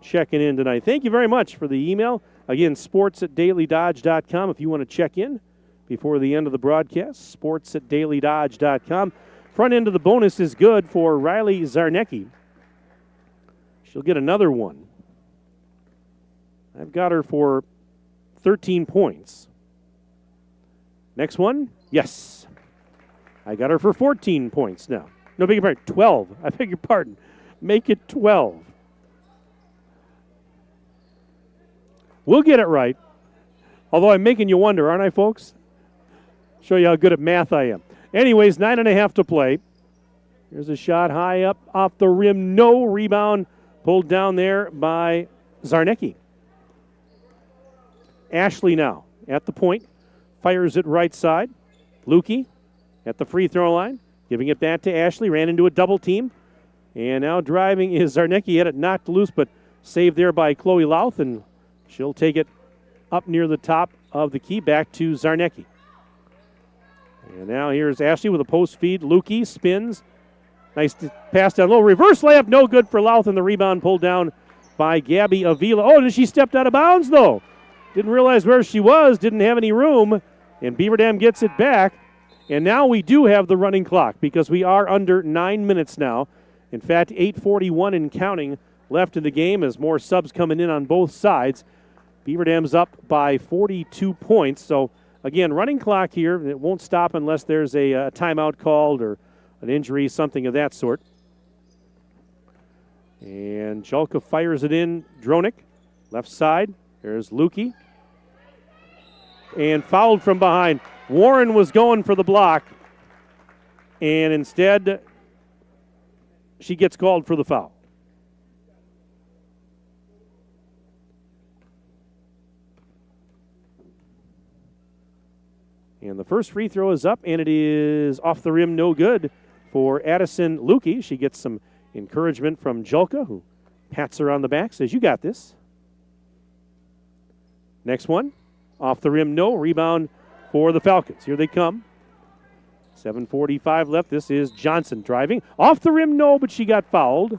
Checking in tonight. Thank you very much for the email. Again, sports@dailydodge.com if you want to check in before the end of the broadcast. Sports@dailydodge.com. Front end of the bonus is good for Riley Zarnecki. She'll get another one. I've got her for 13 points. Next one, yes. I got her for 14 points now. No, beg your pardon, 12. I beg your pardon. Make it 12. We'll get it right. Although I'm making you wonder, aren't I, folks? Show you how good at math I am. Anyways, 9.5 to play. Here's a shot high up off the rim. No rebound. Pulled down there by Zarnecki. Ashley now at the point. Fires it right side. Lukey at the free throw line. Giving it back to Ashley. Ran into a double team. And now driving is Zarnecki. Had it knocked loose, but saved there by Chloe Louth. And she'll take it up near the top of the key. Back to Zarnecki. And now here's Ashley with a post feed. Lukey spins. Nice pass down low. Reverse layup. No good for Louth. And the rebound pulled down by Gabby Avila. Oh, and she stepped out of bounds, though. Didn't realize where she was. Didn't have any room. And Beaver Dam gets it back. And now we do have the running clock because we are under 9 minutes now. In fact, 8:41 and counting left in the game as more subs coming in on both sides. Beaver Dam's up by 42 points. So, again, running clock here. It won't stop unless there's a timeout called or an injury, something of that sort. And Julka fires it in. Dronick, left side. There's Lukey. And fouled from behind. Warren was going for the block. And instead, she gets called for the foul. And the first free throw is up, and it is off the rim, no good for Addison Lukey. She gets some encouragement from Julka, who pats her on the back, says, "You got this." Next one, off the rim, no. Rebound for the Falcons. Here they come. 7:45 left. This is Johnson driving. Off the rim, no, but she got fouled.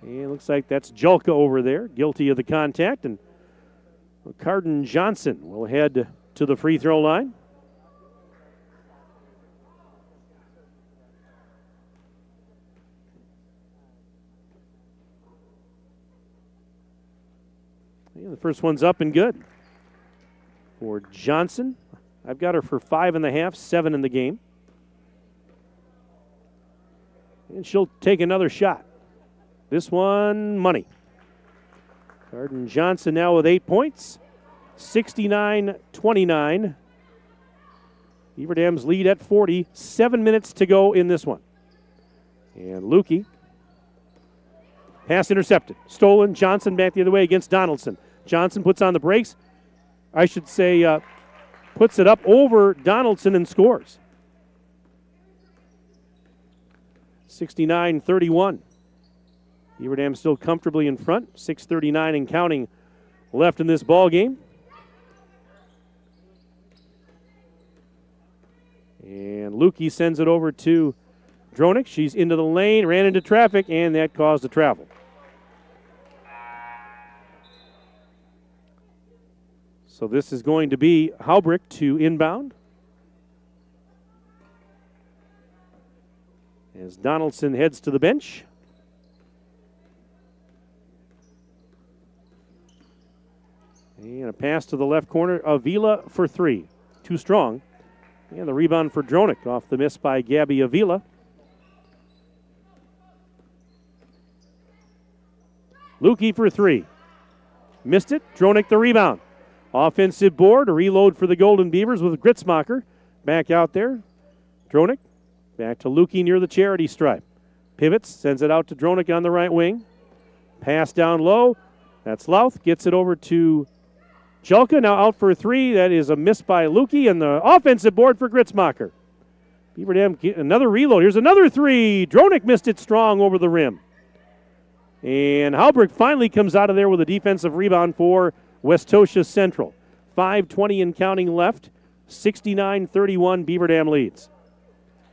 And it looks like that's Julka over there, guilty of the contact. And Carden Johnson will head to the free throw line. Yeah, the first one's up and good for Johnson. I've got her for 5.5, 7 in the game. And she'll take another shot. This one, money. Carden Johnson now with 8 points. 69-29. Beaver Dam's lead at 40. 7 minutes to go in this one. And Lukey. Pass intercepted. Stolen. Johnson back the other way against Donaldson. Johnson puts on the brakes. I should say puts it up over Donaldson and scores. 69-31. Beaver Dam still comfortably in front. 6:39 and counting left in this ball game. And Lukey sends it over to Dronick. She's into the lane, ran into traffic, and that caused a travel. So this is going to be Haubrick to inbound. As Donaldson heads to the bench. And a pass to the left corner. Avila for 3. Too strong. And the rebound for Dronick off the miss by Gabby Avila. Lukey for 3. Missed it. Dronick the rebound. Offensive board. A reload for the Golden Beavers with Gritzmacher. Back out there. Dronick. Back to Lukey near the charity stripe. Pivots. Sends it out to Dronick on the right wing. Pass down low. That's Louth. Gets it over to Julka. Now out for 3. That is a miss by Lukey. And the offensive board for Gritzmacher. Beaver Dam get another reload. Here's another 3. Dronick missed it strong over the rim. And Haubrick finally comes out of there with a defensive rebound for Westosha Central. 5:20 and counting left. 69-31 Beaver Dam leads.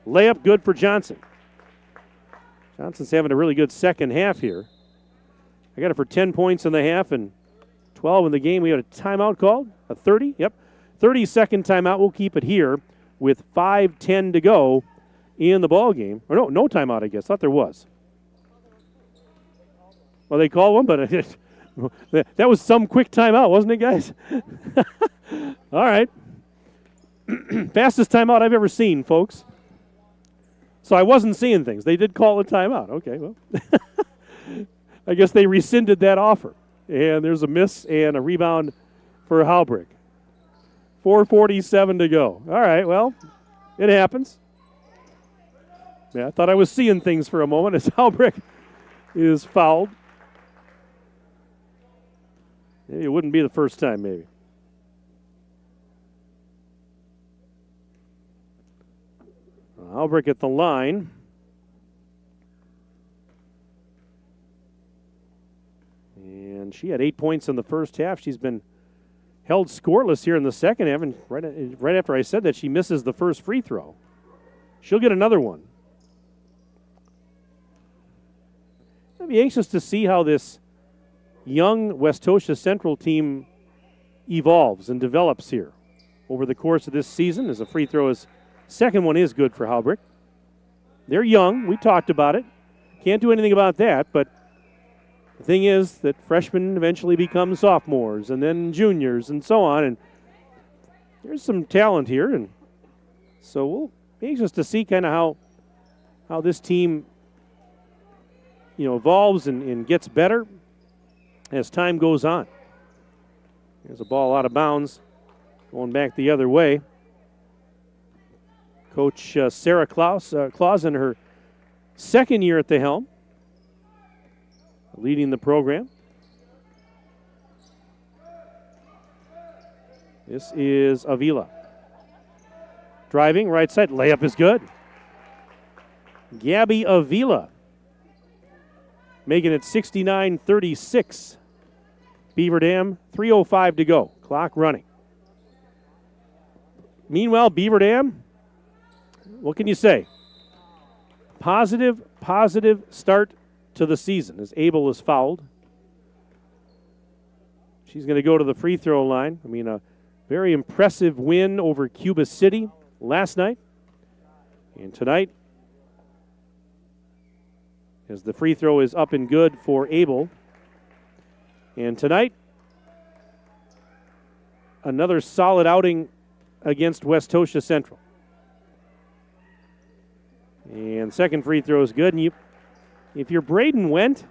Layup good for Johnson. Johnson's having a really good second half here. I got it for 10 points in the half and 12 in the game. We had a timeout called. A 30? Yep. 30-second timeout. We'll keep it here with 5:10 to go in the ball game. Or no timeout, I guess. Thought there was. Well, they called one, but that was some quick timeout, wasn't it, guys? All right. Fastest timeout I've ever seen, folks. So I wasn't seeing things. They did call a timeout. Okay, well. I guess they rescinded that offer. And there's a miss and a rebound for Haubrick. 4:47 to go. All right, well, it happens. Yeah, I thought I was seeing things for a moment as Haubrick is fouled. Maybe it wouldn't be the first time, maybe. Halbrick at the line. And she had 8 points in the first half. She's been held scoreless here in the second half. And right after I said that, she misses the first free throw. She'll get another one. I'll be anxious to see how this young Westosha Central team evolves and develops here over the course of this season, as a free throw is second one is good for Halbrick. They're young. We talked about it. Can't do anything about that, but the thing is that freshmen eventually become sophomores and then juniors and so on, and there's some talent here, and so we'll be anxious to see kind of how this team evolves and gets better as time goes on. There's a ball out of bounds, going back the other way. Coach Sarah Claus in her second year at the helm, leading the program. This is Avila. Driving, right side, layup is good. Gabby Avila making it 69-36. Beaver Dam, 3:05 to go. Clock running. Meanwhile, Beaver Dam, what can you say? Positive start to the season as Abel is fouled. She's going to go to the free throw line. I mean, a very impressive win over Cuba City last night. And tonight, as the free throw is up and good for Abel. And tonight, another solid outing against Westosha Central. And second free throw is good. And if you're Braden Wendt,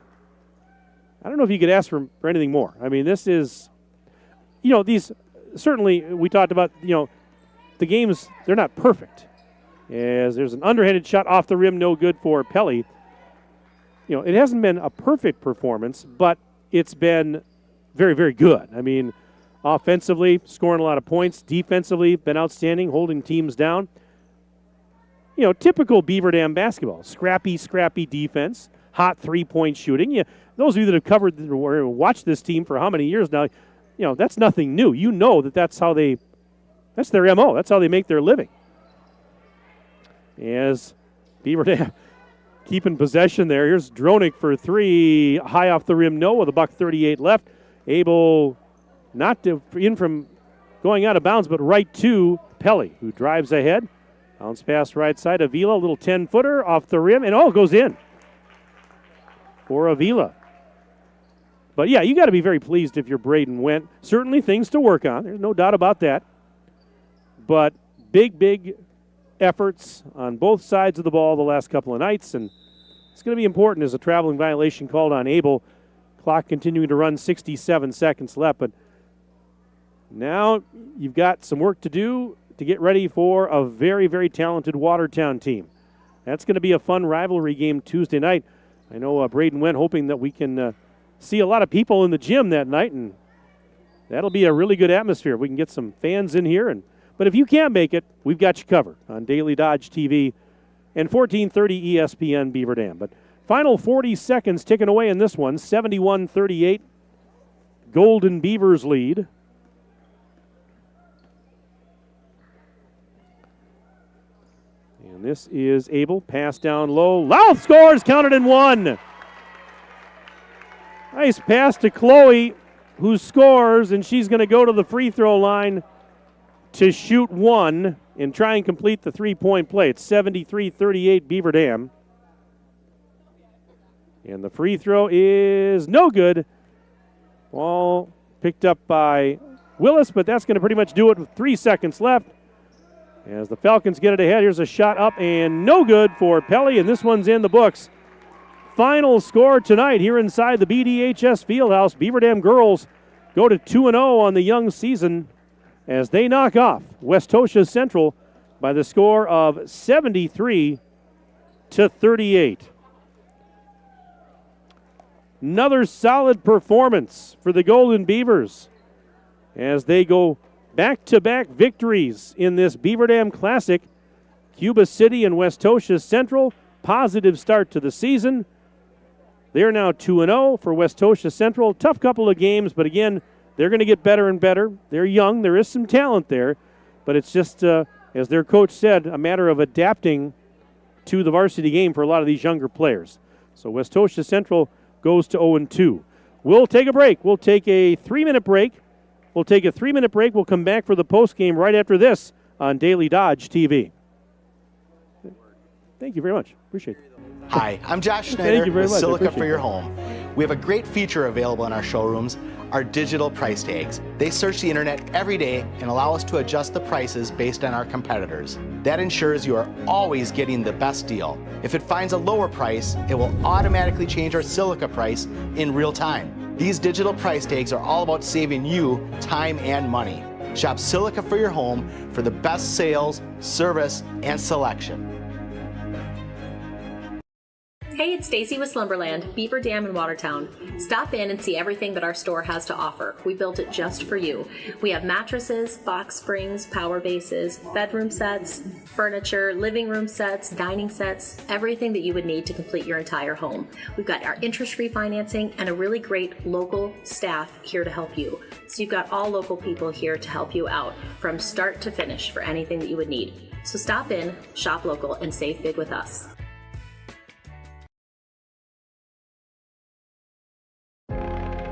I don't know if you could ask for anything more. I mean, this is, these, certainly we talked about, the games, they're not perfect. As there's an underhanded shot off the rim, no good for Pelly. It hasn't been a perfect performance, but it's been very, very good. I mean, offensively, scoring a lot of points. Defensively, been outstanding, holding teams down. Typical Beaver Dam basketball. Scrappy defense, hot three-point shooting. Those of you that have covered or watched this team for how many years now, that's nothing new. You know that's their MO. That's how they make their living. As Beaver Dam keeping possession there. Here's Dronik for three. High off the rim, no, with $1:38 left. Able not to in from going out of bounds, but right to Pelly, who drives ahead. Bounce pass right side. Avila, a little 10-footer off the rim, and goes in for Avila. But, yeah, you got to be very pleased if you're Braden Wendt. Certainly things to work on. There's no doubt about that. But big efforts on both sides of the ball the last couple of nights, and it's going to be important as a traveling violation called on Abel. Clock continuing to run, 67 seconds left, but now you've got some work to do to get ready for a very, very talented Watertown team. That's going to be a fun rivalry game Tuesday night. I know Braden Wendt hoping that we can see a lot of people in the gym that night, and that'll be a really good atmosphere. We can get some fans in here, but if you can't make it, we've got you covered on Daily Dodge TV and 1430 ESPN Beaver Dam. But final 40 seconds ticking away in this one, 71-38. Golden Beavers lead. And this is Abel, pass down low. Louth scores, counted in one. Nice pass to Chloe, who scores, and she's going to go to the free throw line to shoot one and try and complete the three-point play. It's 73-38 Beaver Dam. And the free throw is no good. Ball picked up by Willis, but that's going to pretty much do it with 3 seconds left. As the Falcons get it ahead, here's a shot up and no good for Pelly, and this one's in the books. Final score tonight here inside the BDHS Fieldhouse. Beaver Dam girls go to 2-0 on the young season as they knock off Westosha Central by the score of 73-38. Another solid performance for the Golden Beavers as they go back-to-back victories in this Beaver Dam Classic. Yuba City and Westosha Central, positive start to the season. They're now 2-0 for Westosha Central. Tough couple of games, but again, they're going to get better and better. They're young. There is some talent there, but it's just, as their coach said, a matter of adapting to the varsity game for a lot of these younger players. So Westosha Central goes to 0-2. We'll take a break. We'll take a 3-minute break. We'll come back for the postgame right after this on Daily Dodge TV. Thank you very much. Appreciate it. Hi, I'm Josh Schneider with Silica for your home. We have a great feature available in our showrooms, our digital price tags. They search the internet every day and allow us to adjust the prices based on our competitors. That ensures you are always getting the best deal. If it finds a lower price, it will automatically change our Silica price in real time. These digital price tags are all about saving you time and money. Shop Silica for your home for the best sales, service, and selection. Hey, it's Stacy with Slumberland, Beaver Dam in Watertown. Stop in and see everything that our store has to offer. We built it just for you. We have mattresses, box springs, power bases, bedroom sets, furniture, living room sets, dining sets, everything that you would need to complete your entire home. We've got our interest-free financing and a really great local staff here to help you. So you've got all local people here to help you out from start to finish for anything that you would need. So stop in, shop local, and save big with us.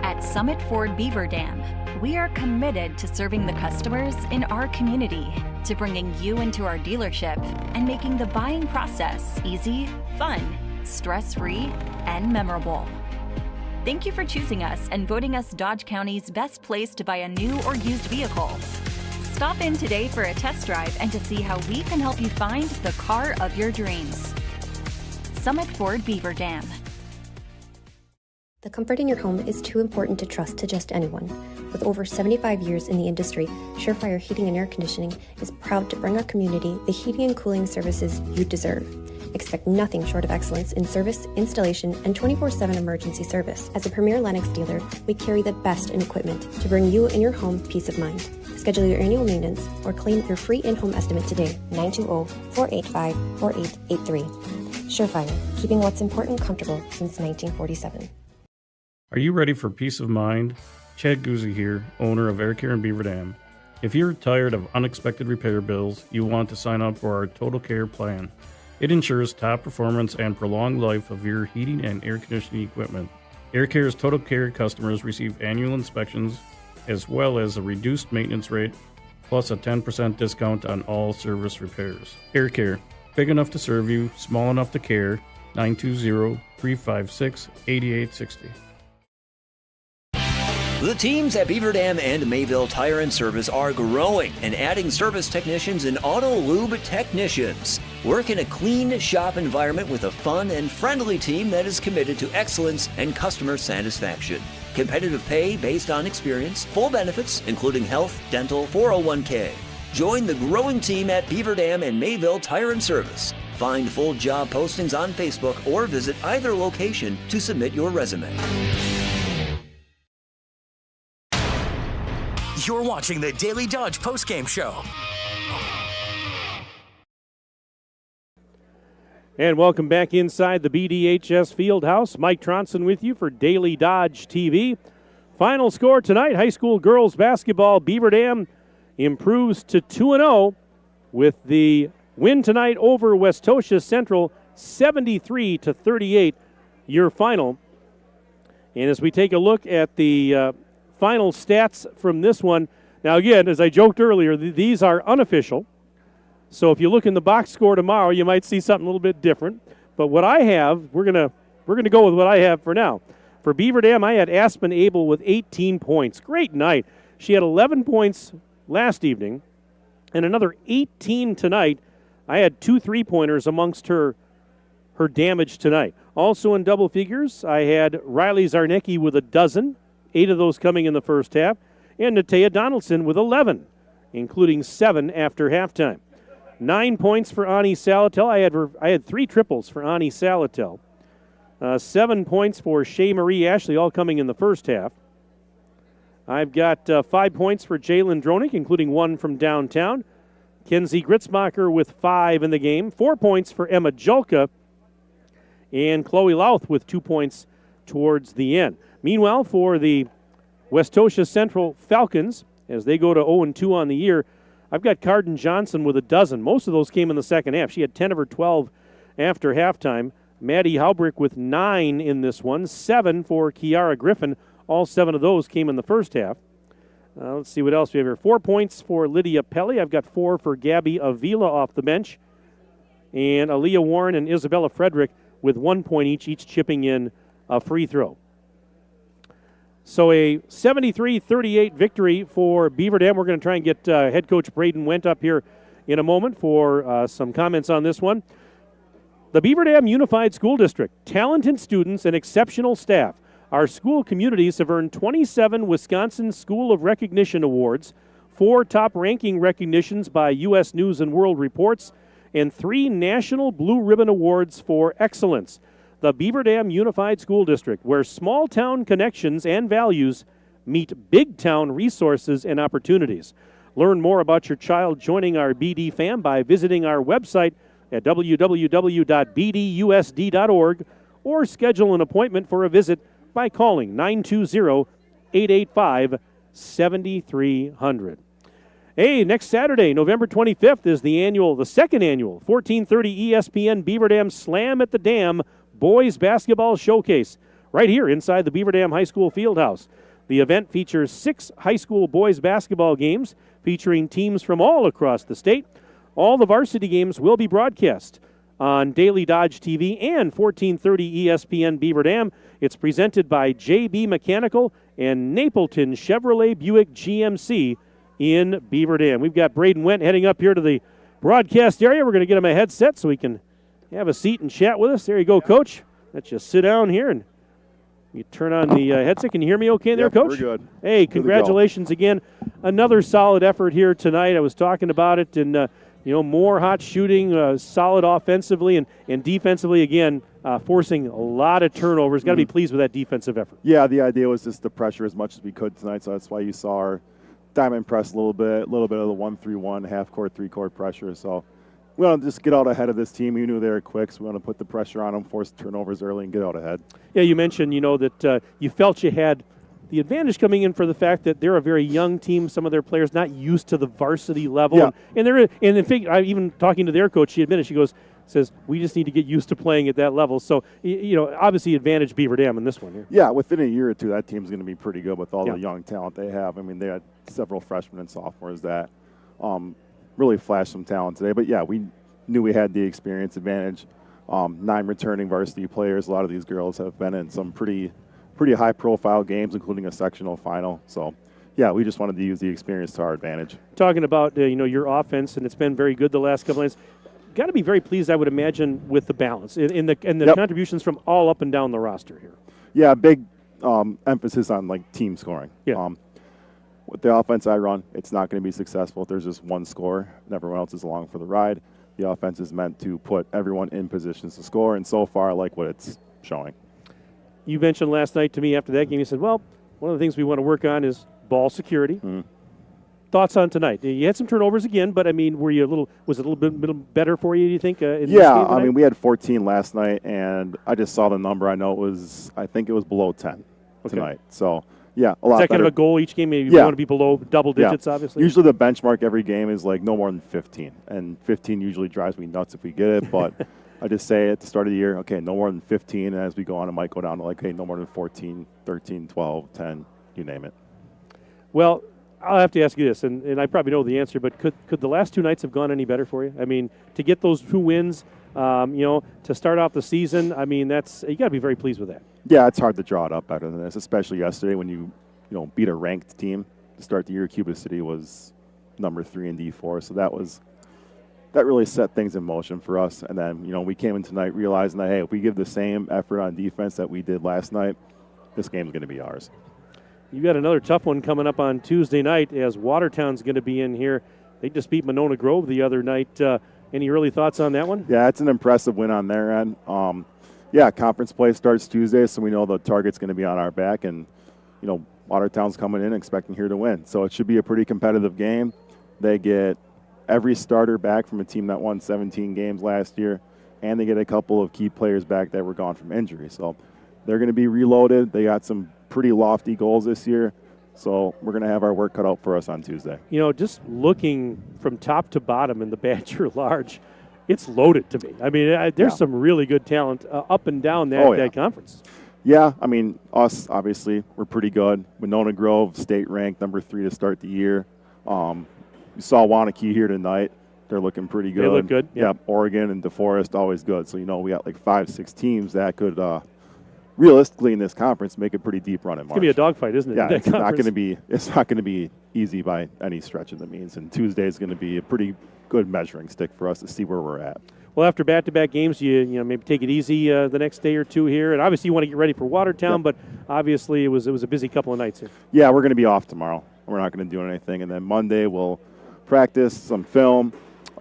At Summit Ford Beaver Dam, we are committed to serving the customers in our community, to bringing you into our dealership and making the buying process easy, fun, stress-free, and memorable. Thank you for choosing us and voting us Dodge County's best place to buy a new or used vehicle. Stop in today for a test drive and to see how we can help you find the car of your dreams. Summit Ford Beaver Dam. The comfort in your home is too important to trust to just anyone. With over 75 years in the industry, Surefire Heating and Air Conditioning is proud to bring our community the heating and cooling services you deserve. Expect nothing short of excellence in service, installation, and 24/7 emergency service. As a premier Lennox dealer, we carry the best in equipment to bring you and your home peace of mind. Schedule your annual maintenance or claim your free in-home estimate today, 920-485-4883. Surefire, keeping what's important comfortable since 1947. Are you ready for peace of mind? Chad Guzzi here, owner of Air Care in Beaver Dam. If you're tired of unexpected repair bills, you want to sign up for our Total Care plan. It ensures top performance and prolonged life of your heating and air conditioning equipment. Air Care's Total Care customers receive annual inspections as well as a reduced maintenance rate plus a 10% discount on all service repairs. Air Care, big enough to serve you, small enough to care. 920-356-8860. The teams at Beaver Dam and Mayville Tire and Service are growing and adding service technicians and auto lube technicians. Work in a clean shop environment with a fun and friendly team that is committed to excellence and customer satisfaction. Competitive pay based on experience, full benefits, including health, dental, 401k. Join the growing team at Beaver Dam and Mayville Tire and Service. Find full job postings on Facebook or visit either location to submit your resume. You're watching the Daily Dodge Postgame Show. And welcome back inside the BDHS Fieldhouse. Mike Tronson with you for Daily Dodge TV. Final score tonight, high school girls basketball. Beaver Dam improves to 2-0 with the win tonight over Westosha Central, 73-38, your final. And as we take a look at the final stats from this one, now again, as I joked earlier, these are unofficial. So if you look in the box score tomorrow, you might see something a little bit different. But what I have, we're gonna go with what I have for now. For Beaver Dam, I had Aspen Abel with 18 points. Great night. She had 11 points last evening and another 18 tonight. I had 2 3-pointers amongst her damage tonight. Also in double figures, I had Riley Zarnecki with 12, 8 of those coming in the first half, and Natea Donaldson with 11, including 7 after halftime. 9 points for Ani Salatel. I had 3 triples for Ani Salatel. 7 points for Shea Marie Ashley, all coming in the first half. I've got 5 points for Jalen Dronick, including 1 from downtown. Kenzie Gritzmacher with 5 in the game. 4 points for Emma Julka. And Chloe Louth with 2 points towards the end. Meanwhile, for the Westosha Central Falcons, as they go to 0-2 on the year, I've got Carden Johnson with a dozen. Most of those came in the second half. She had 10 of her 12 after halftime. Maddie Haubrick with 9 in this one. 7 for Kiara Griffin. All 7 of those came in the first half. Let's see what else we have here. 4 points for Lydia Pelly. I've got 4 for Gabby Avila off the bench. And Aaliyah Warren and Isabella Frederick with 1 point each chipping in a free throw. So a 73-38 victory for Beaver Dam. We're going to try and get head coach Braden Wendt up here in a moment for some comments on this one. The Beaver Dam Unified School District, talented students and exceptional staff. Our school communities have earned 27 Wisconsin School of Recognition Awards, 4 top ranking recognitions by U.S. News and World Reports, and 3 National Blue Ribbon Awards for excellence. The Beaver Dam Unified School District, where small-town connections and values meet big-town resources and opportunities. Learn more about your child joining our BD fam by visiting our website at www.bdusd.org or schedule an appointment for a visit by calling 920-885-7300. Hey, next Saturday, November 25th, is the second annual 1430 ESPN Beaver Dam Slam at the Dam Boys Basketball Showcase, right here inside the Beaver Dam High School Fieldhouse. The event features 6 high school boys basketball games featuring teams from all across the state. All the varsity games will be broadcast on Daily Dodge TV and 1430 ESPN Beaver Dam. It's presented by JB Mechanical and Napleton Chevrolet Buick GMC in Beaver Dam. We've got Braden Wendt heading up here to the broadcast area. We're going to get him a headset so he can have a seat and chat with us. There you go, Coach. Let's just sit down here and you turn on the headset. Can you hear me okay there, Coach? We're good. Hey, congratulations again. Another solid effort here tonight. I was talking about it, and more hot shooting, solid offensively and defensively again, forcing a lot of turnovers. Got to be pleased with that defensive effort. Yeah, the idea was just to pressure as much as we could tonight, so that's why you saw our diamond press a little bit of the 1-3-1, half-court, 3-court pressure. So we want to just get out ahead of this team. We knew they were quick, so we want to put the pressure on them, force turnovers early, and get out ahead. Yeah, you mentioned, that you felt you had the advantage coming in for the fact that they're a very young team. Some of their players not used to the varsity level. Yeah. And in fact, even talking to their coach, she admitted, says, we just need to get used to playing at that level. So, obviously advantage Beaver Dam in this one here. Yeah, within a year or two, that team's going to be pretty good with all the young talent they have. I mean, they had several freshmen and sophomores that really flashed some talent today. But, yeah, we knew we had the experience advantage. 9 returning varsity players. A lot of these girls have been in some pretty high-profile games, including a sectional final. So, yeah, we just wanted to use the experience to our advantage. Talking about, your offense, and it's been very good the last couple of nights. Got to be very pleased, I would imagine, with the balance in the contributions from all up and down the roster here. Yeah, big emphasis on, team scoring. Yeah. With the offense I run, it's not going to be successful if there's just one scorer and everyone else is along for the ride. The offense is meant to put everyone in positions to score, and so far, I like what it's showing. You mentioned last night to me after that game, you said, well, one of the things we want to work on is ball security. Mm-hmm. Thoughts on tonight? You had some turnovers again, but, was it a little bit better for you, do you think? We had 14 last night, and I just saw the number. I think it was below 10 tonight. So, yeah, a lot Is that better. kind of a goal each game? You want to be below double digits, obviously? Usually the benchmark every game is no more than 15, and 15 usually drives me nuts if we get it, but I just say at the start of the year, okay, no more than 15, and as we go on, it might go down to hey, no more than 14, 13, 12, 10, you name it. Well, I'll have to ask you this, and I probably know the answer, but could the last 2 nights have gone any better for you? I mean, to get those 2 wins, to start off the season, I mean, you got to be very pleased with that. Yeah, it's hard to draw it up better than this, especially yesterday when you beat a ranked team to start the year. Cuba City was number 3 in D4, so that really set things in motion for us. And then, we came in tonight realizing that, hey, if we give the same effort on defense that we did last night, this game's going to be ours. You got another tough one coming up on Tuesday night as Watertown's going to be in here. They just beat Monona Grove the other night. Any early thoughts on that one? Yeah, it's an impressive win on their end. Conference play starts Tuesday, so we know the target's going to be on our back. And, Watertown's coming in expecting here to win. So it should be a pretty competitive game. They get every starter back from a team that won 17 games last year, and they get a couple of key players back that were gone from injury. So they're going to be reloaded. They got some pretty lofty goals this year. So we're going to have our work cut out for us on Tuesday. You know, just looking from top to bottom in the Badger Large, it's loaded to me. I mean, there's some really good talent up and down that conference. Yeah, I mean, us, obviously, we're pretty good. Winona Grove, state ranked, number 3 to start the year. You saw Wanakee here tonight. They're looking pretty good. They look good. Yeah, Oregon and DeForest, always good. So, you know, we got like 5-6 teams that could realistically in this conference make a pretty deep run in March. It's going to be a dogfight, isn't it? Yeah, it's not going to be easy by any stretch of the means. And Tuesday is going to be a pretty good measuring stick for us to see where we're at. Well, after back-to-back games, you know maybe take it easy the next day or two here, and obviously you want to get ready for Watertown. But obviously it was a busy couple of nights here. Yeah, we're going to be off tomorrow. We're not going to do anything, and then Monday we'll practice some film,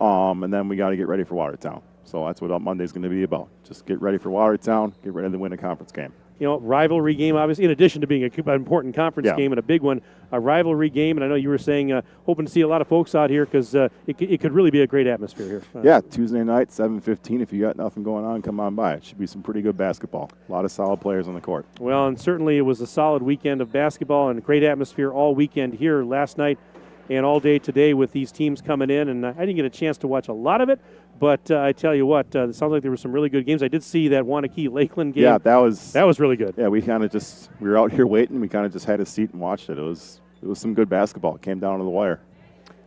and then we got to get ready for Watertown. So that's what Monday's going to be about. Just get ready for Watertown, get ready to win a conference game. You know, rivalry game, obviously, in addition to being an important conference game and a big one, a rivalry game. And I know you were saying hoping to see a lot of folks out here because it could really be a great atmosphere here. Yeah, Tuesday night, 7:15. If you got nothing going on, come on by. It should be some pretty good basketball. A lot of solid players on the court. Well, and certainly it was a solid weekend of basketball and a great atmosphere all weekend here last night and all day today with these teams coming in. And I didn't get a chance to watch a lot of it, but I tell you what, it sounds like there were some really good games. I did see that Wanakee-Lakeland game. Yeah, that was really good. Yeah, we were out here waiting. We kind of just had a seat and watched it. It was some good basketball. It came down to the wire.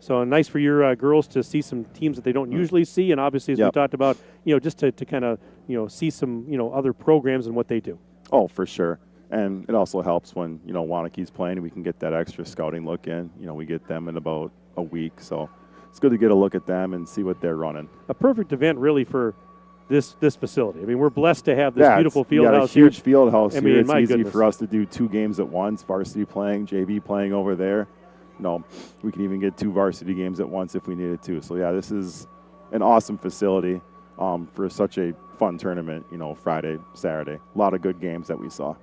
So nice for your girls to see some teams that they don't usually see, and obviously, as we talked about, you know, just to kind of, you know, see some, you know, other programs and what they do. Oh, for sure. And it also helps when, you know, Wanakee's playing and we can get that extra scouting look in. You know, we get them in about a week. So it's good to get a look at them and see what they're running. A perfect event, really, for this facility. I mean, we're blessed to have this beautiful field house here. Huge here. field house I here. mean, It's easy goodness. for us to do 2 games at once, varsity playing, JV playing over there. You know, we can even get 2 varsity games at once if we needed to. So, yeah, this is an awesome facility for such a fun tournament, you know, Friday, Saturday. A lot of good games that we saw.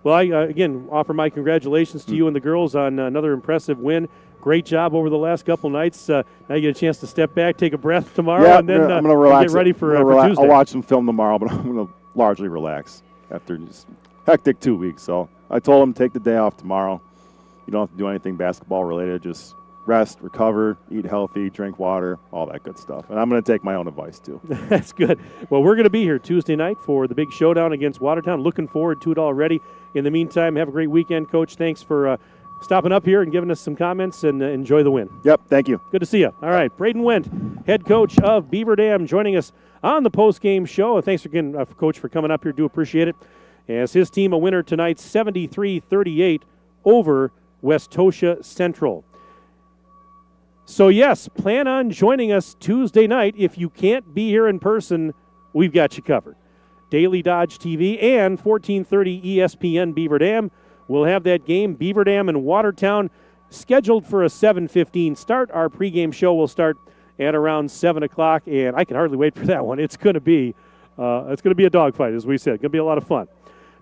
Well, I, again, offer my congratulations to you and the girls on another impressive win. Great job over the last couple nights. Now you get a chance to step back, take a breath tomorrow, and then I'm gonna relax. get ready for Tuesday. I'll watch some film tomorrow, but I'm going to largely relax after just hectic 2 weeks. So I told them take the day off tomorrow. You don't have to do anything basketball related. Just rest, recover, eat healthy, drink water, all that good stuff. And I'm going to take my own advice, too. That's good. Well, we're going to be here Tuesday night for the big showdown against Watertown. Looking forward to it already. In the meantime, have a great weekend, Coach. Thanks for stopping up here and giving us some comments, and enjoy the win. Yep, thank you. Good to see you. All right, Braden Wendt, head coach of Beaver Dam, joining us on the postgame show. And thanks again, Coach, for coming up here. Do appreciate it. As his team a winner tonight, 73-38 over Westosha Central. So, yes, plan on joining us Tuesday night. If you can't be here in person, we've got you covered. Daily Dodge TV and 1430 ESPN Beaver Dam will have that game. Beaver Dam and Watertown scheduled for a 7:15 start. Our pregame show will start at around 7 o'clock, and I can hardly wait for that one. It's going to be a dogfight, as we said. It's going to be a lot of fun.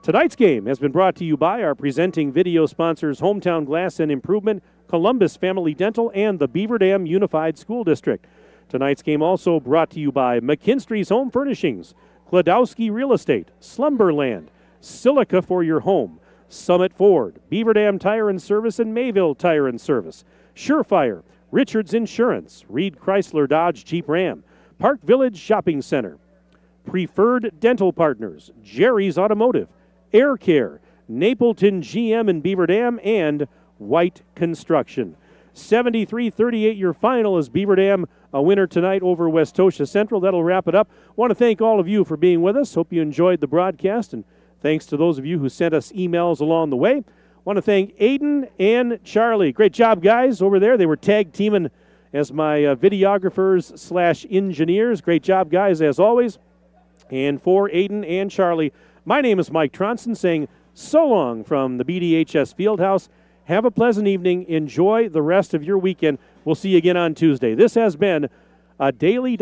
Tonight's game has been brought to you by our presenting video sponsors, Hometown Glass and Improvement, Columbus Family Dental, and the Beaver Dam Unified School District. Tonight's game also brought to you by McKinstry's Home Furnishings, Kladowski Real Estate, Slumberland, Silica for your home, Summit Ford, Beaver Dam Tire and Service, and Mayville Tire and Service, Surefire, Richards Insurance, Reed Chrysler Dodge Jeep Ram, Park Village Shopping Center, Preferred Dental Partners, Jerry's Automotive, Air Care, Napleton GM in Beaver Dam, and White Construction. 73-38 your final as Beaver Dam a winner tonight over Westosha Central. That'll wrap it up. Want to thank all of you for being with us. Hope you enjoyed the broadcast, and thanks to those of you who sent us emails along the way. Want to thank Aiden and Charlie. Great job, guys, over there. They were tag teaming as my videographers / engineers. Great job, guys, as always. And for Aiden and Charlie, my name is Mike Tronson saying so long from the BDHS Fieldhouse. Have a pleasant evening. Enjoy the rest of your weekend. We'll see you again on Tuesday. This has been a Daily